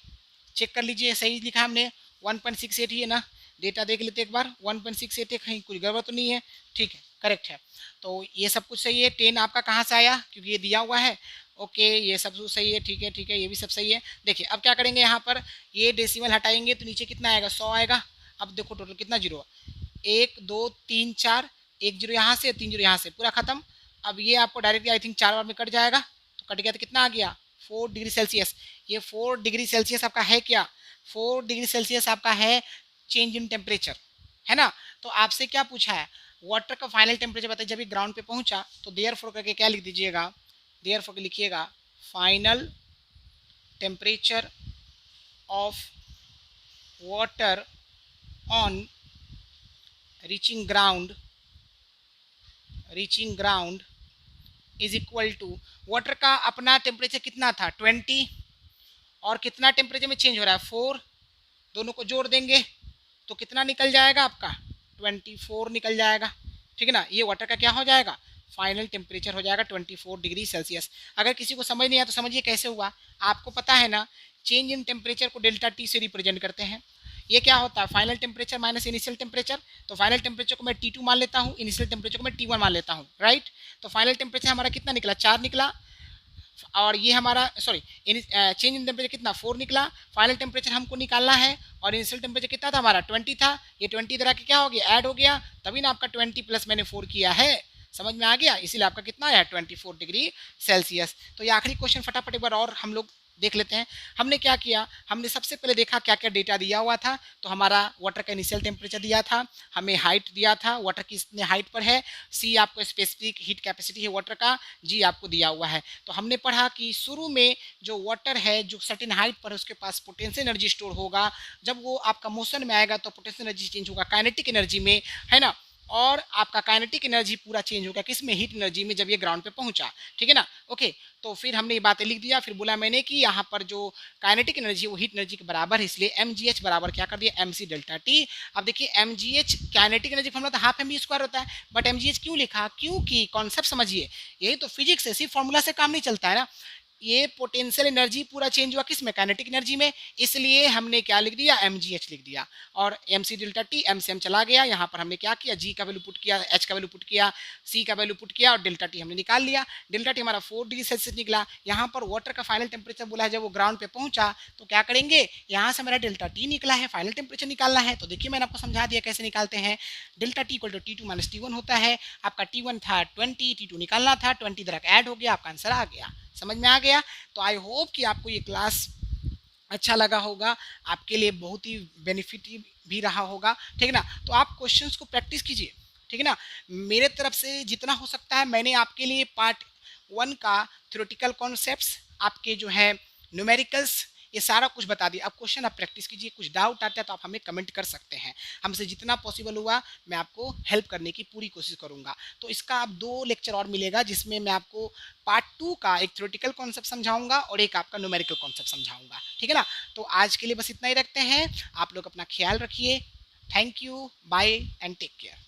चेक कर लीजिए सही लिखा हमने, 1.68 ही है ना, डेटा देख लेते एक बार, 1.68 है, कहीं कुछ गड़बड़ तो नहीं है, ठीक है करेक्ट है। तो ये सब कुछ सही है, 10 आपका कहाँ से आया क्योंकि ये दिया हुआ है, ओके ये सब कुछ सही है, ठीक है ये भी सब सही है। देखिए अब क्या करेंगे, यहाँ पर ये डेसिमल हटाएंगे तो नीचे कितना आएगा 100 आएगा। अब देखो टोटल कितना जीरो, 1 2 3 4, 1 जीरो यहाँ से 3 जीरो यहाँ से, पूरा खत्म। अब ये आपको डायरेक्टली आई थिंक 4 बार में कट जाएगा, तो कट गया तो कितना आ गया 4 डिग्री सेल्सियस। ये 4 डिग्री सेल्सियस आपका है क्या, 4 डिग्री सेल्सियस आपका है चेंज इन टेम्परेचर, है ना। तो आपसे क्या पूछा है, वाटर का फाइनल टेम्परेचर बताइए जब ये ग्राउंड पे पहुंचा, तो देयर फोर करके क्या लिख दीजिएगा, देयर फोर लिखिएगा final temperature of water on reaching ground, reaching ground is equal to, water का अपना टेम्परेचर कितना था 20, और कितना टेम्परेचर में चेंज हो रहा है 4, दोनों को जोड़ देंगे तो कितना निकल जाएगा आपका 24 निकल जाएगा, ठीक है ना। ये वाटर का क्या हो जाएगा, फाइनल टेम्परेचर हो जाएगा 24 डिग्री सेल्सियस। अगर किसी को समझ नहीं आया तो समझिए कैसे हुआ, आपको पता है ना चेंज इन टेम्परेचर को डेल्टा टी से रिप्रेजेंट करते हैं। ये क्या होता है final temperature minus initial temperature, तो फाइनल टेम्परेचर को मैं T2 मान लेता हूँ, इनिशियल टेम्परेचर को मैं T1 मान लेता हूँ, राइट। तो फाइनल टेम्परेचर हमारा कितना निकला 4 निकला, और ये हमारा सॉरी चेंज इन टेम्परेचर कितना 4 निकला, फाइनल टेम्परेचर हमको निकालना है, और इनिशियल टेम्परेचर कितना था हमारा 20 था, ये 20 इधर आके क्या हो गया ऐड हो गया, तभी ना आपका 20 प्लस मैंने 4 किया है, समझ में आ गया, इसीलिए आपका कितना आया 24 डिग्री सेल्सियस। तो ये आखिरी क्वेश्चन फटाफट एक बार और हम लोग देख लेते हैं। हमने क्या किया, हमने सबसे पहले देखा क्या क्या डेटा दिया हुआ था, तो हमारा वाटर का इनिशियल टेम्परेचर दिया था, हमें हाइट दिया था वाटर कितने हाइट पर है, सी आपको स्पेसिफिक हीट कैपेसिटी है वाटर का, जी आपको दिया हुआ है। तो हमने पढ़ा कि शुरू में जो वाटर है जो सर्टेन हाइट पर है उसके पास पोटेंशियल एनर्जी स्टोर होगा, जब वो आपका मोशन में आएगा तो पोटेंशियल एनर्जी चेंज होगा काइनेटिक एनर्जी में, है ना, और आपका काइनेटिक एनर्जी पूरा चेंज होगा किस में, हीट एनर्जी में, जब ये ग्राउंड पे पहुंचा, ठीक है ना। ओके, तो फिर हमने ये बातें लिख दिया, फिर बोला मैंने कि यहाँ पर जो काइनेटिक एनर्जी वो हीट एनर्जी के बराबर है, इसलिए mgh बराबर क्या कर दिया mc डेल्टा टी। अब देखिए mgh काइनेटिक एनर्जी फॉर्मूला तो हाफ एम स्क्वायर होता है, बट mgh क्यों लिखा, क्योंकि कॉन्सेप्ट समझिए, यही तो फिजिक्स है, सिर्फ फॉर्मूला से काम नहीं चलता है ना, ये पोटेंशियल एनर्जी पूरा चेंज हुआ किस में, काइनेटिक एनर्जी में, इसलिए हमने क्या लिख दिया mgh लिख दिया, और mc डेल्टा टी m से m चला गया, यहाँ पर हमने क्या किया g का वैल्यू पुट किया, h का वैल्यू पुट किया, c का वैल्यू पुट किया, और डेल्टा टी हमने निकाल लिया। डेल्टा टी हमारा 4 डिग्री सेल्सियस निकला। यहाँ पर वाटर का फाइनल टेम्परेचर बोला है जब वो ग्राउंड पे पहुंचा तो क्या करेंगे, यहाँ से हमारा डेल्टा टी निकला है, फाइनल टेम्परेचर निकालना है, तो देखिए मैंने आपको समझा दिया कैसे निकालते हैं। Delta T equal to T2 minus T1 होता है, आपका T1 था 20, T2 निकालना था, 20 इधर ऐड हो गया, आपका आंसर आ गया, समझ में आ गया। तो आई होप कि आपको ये क्लास अच्छा लगा होगा, आपके लिए बहुत ही बेनिफिट भी रहा होगा, ठीक है ना। तो आप क्वेश्चंस को प्रैक्टिस कीजिए, ठीक है ना, मेरे तरफ से जितना हो सकता है मैंने आपके लिए पार्ट 1 का थ्योरेटिकल कॉन्सेप्ट्स, आपके जो है न्यूमेरिकल्स, ये सारा कुछ बता दिया। अब क्वेश्चन आप प्रैक्टिस कीजिए, कुछ डाउट आता है तो आप हमें कमेंट कर सकते हैं, हमसे जितना पॉसिबल हुआ मैं आपको हेल्प करने की पूरी कोशिश करूंगा। तो इसका आप 2 लेक्चर और मिलेगा जिसमें मैं आपको पार्ट 2 का एक थ्योरेटिकल कॉन्सेप्ट समझाऊंगा और एक आपका न्यूमेरिकल कॉन्सेप्ट समझाऊंगा, ठीक है ना। तो आज के लिए बस इतना ही रखते हैं, आप लोग अपना ख्याल रखिए, thank you, bye and take care.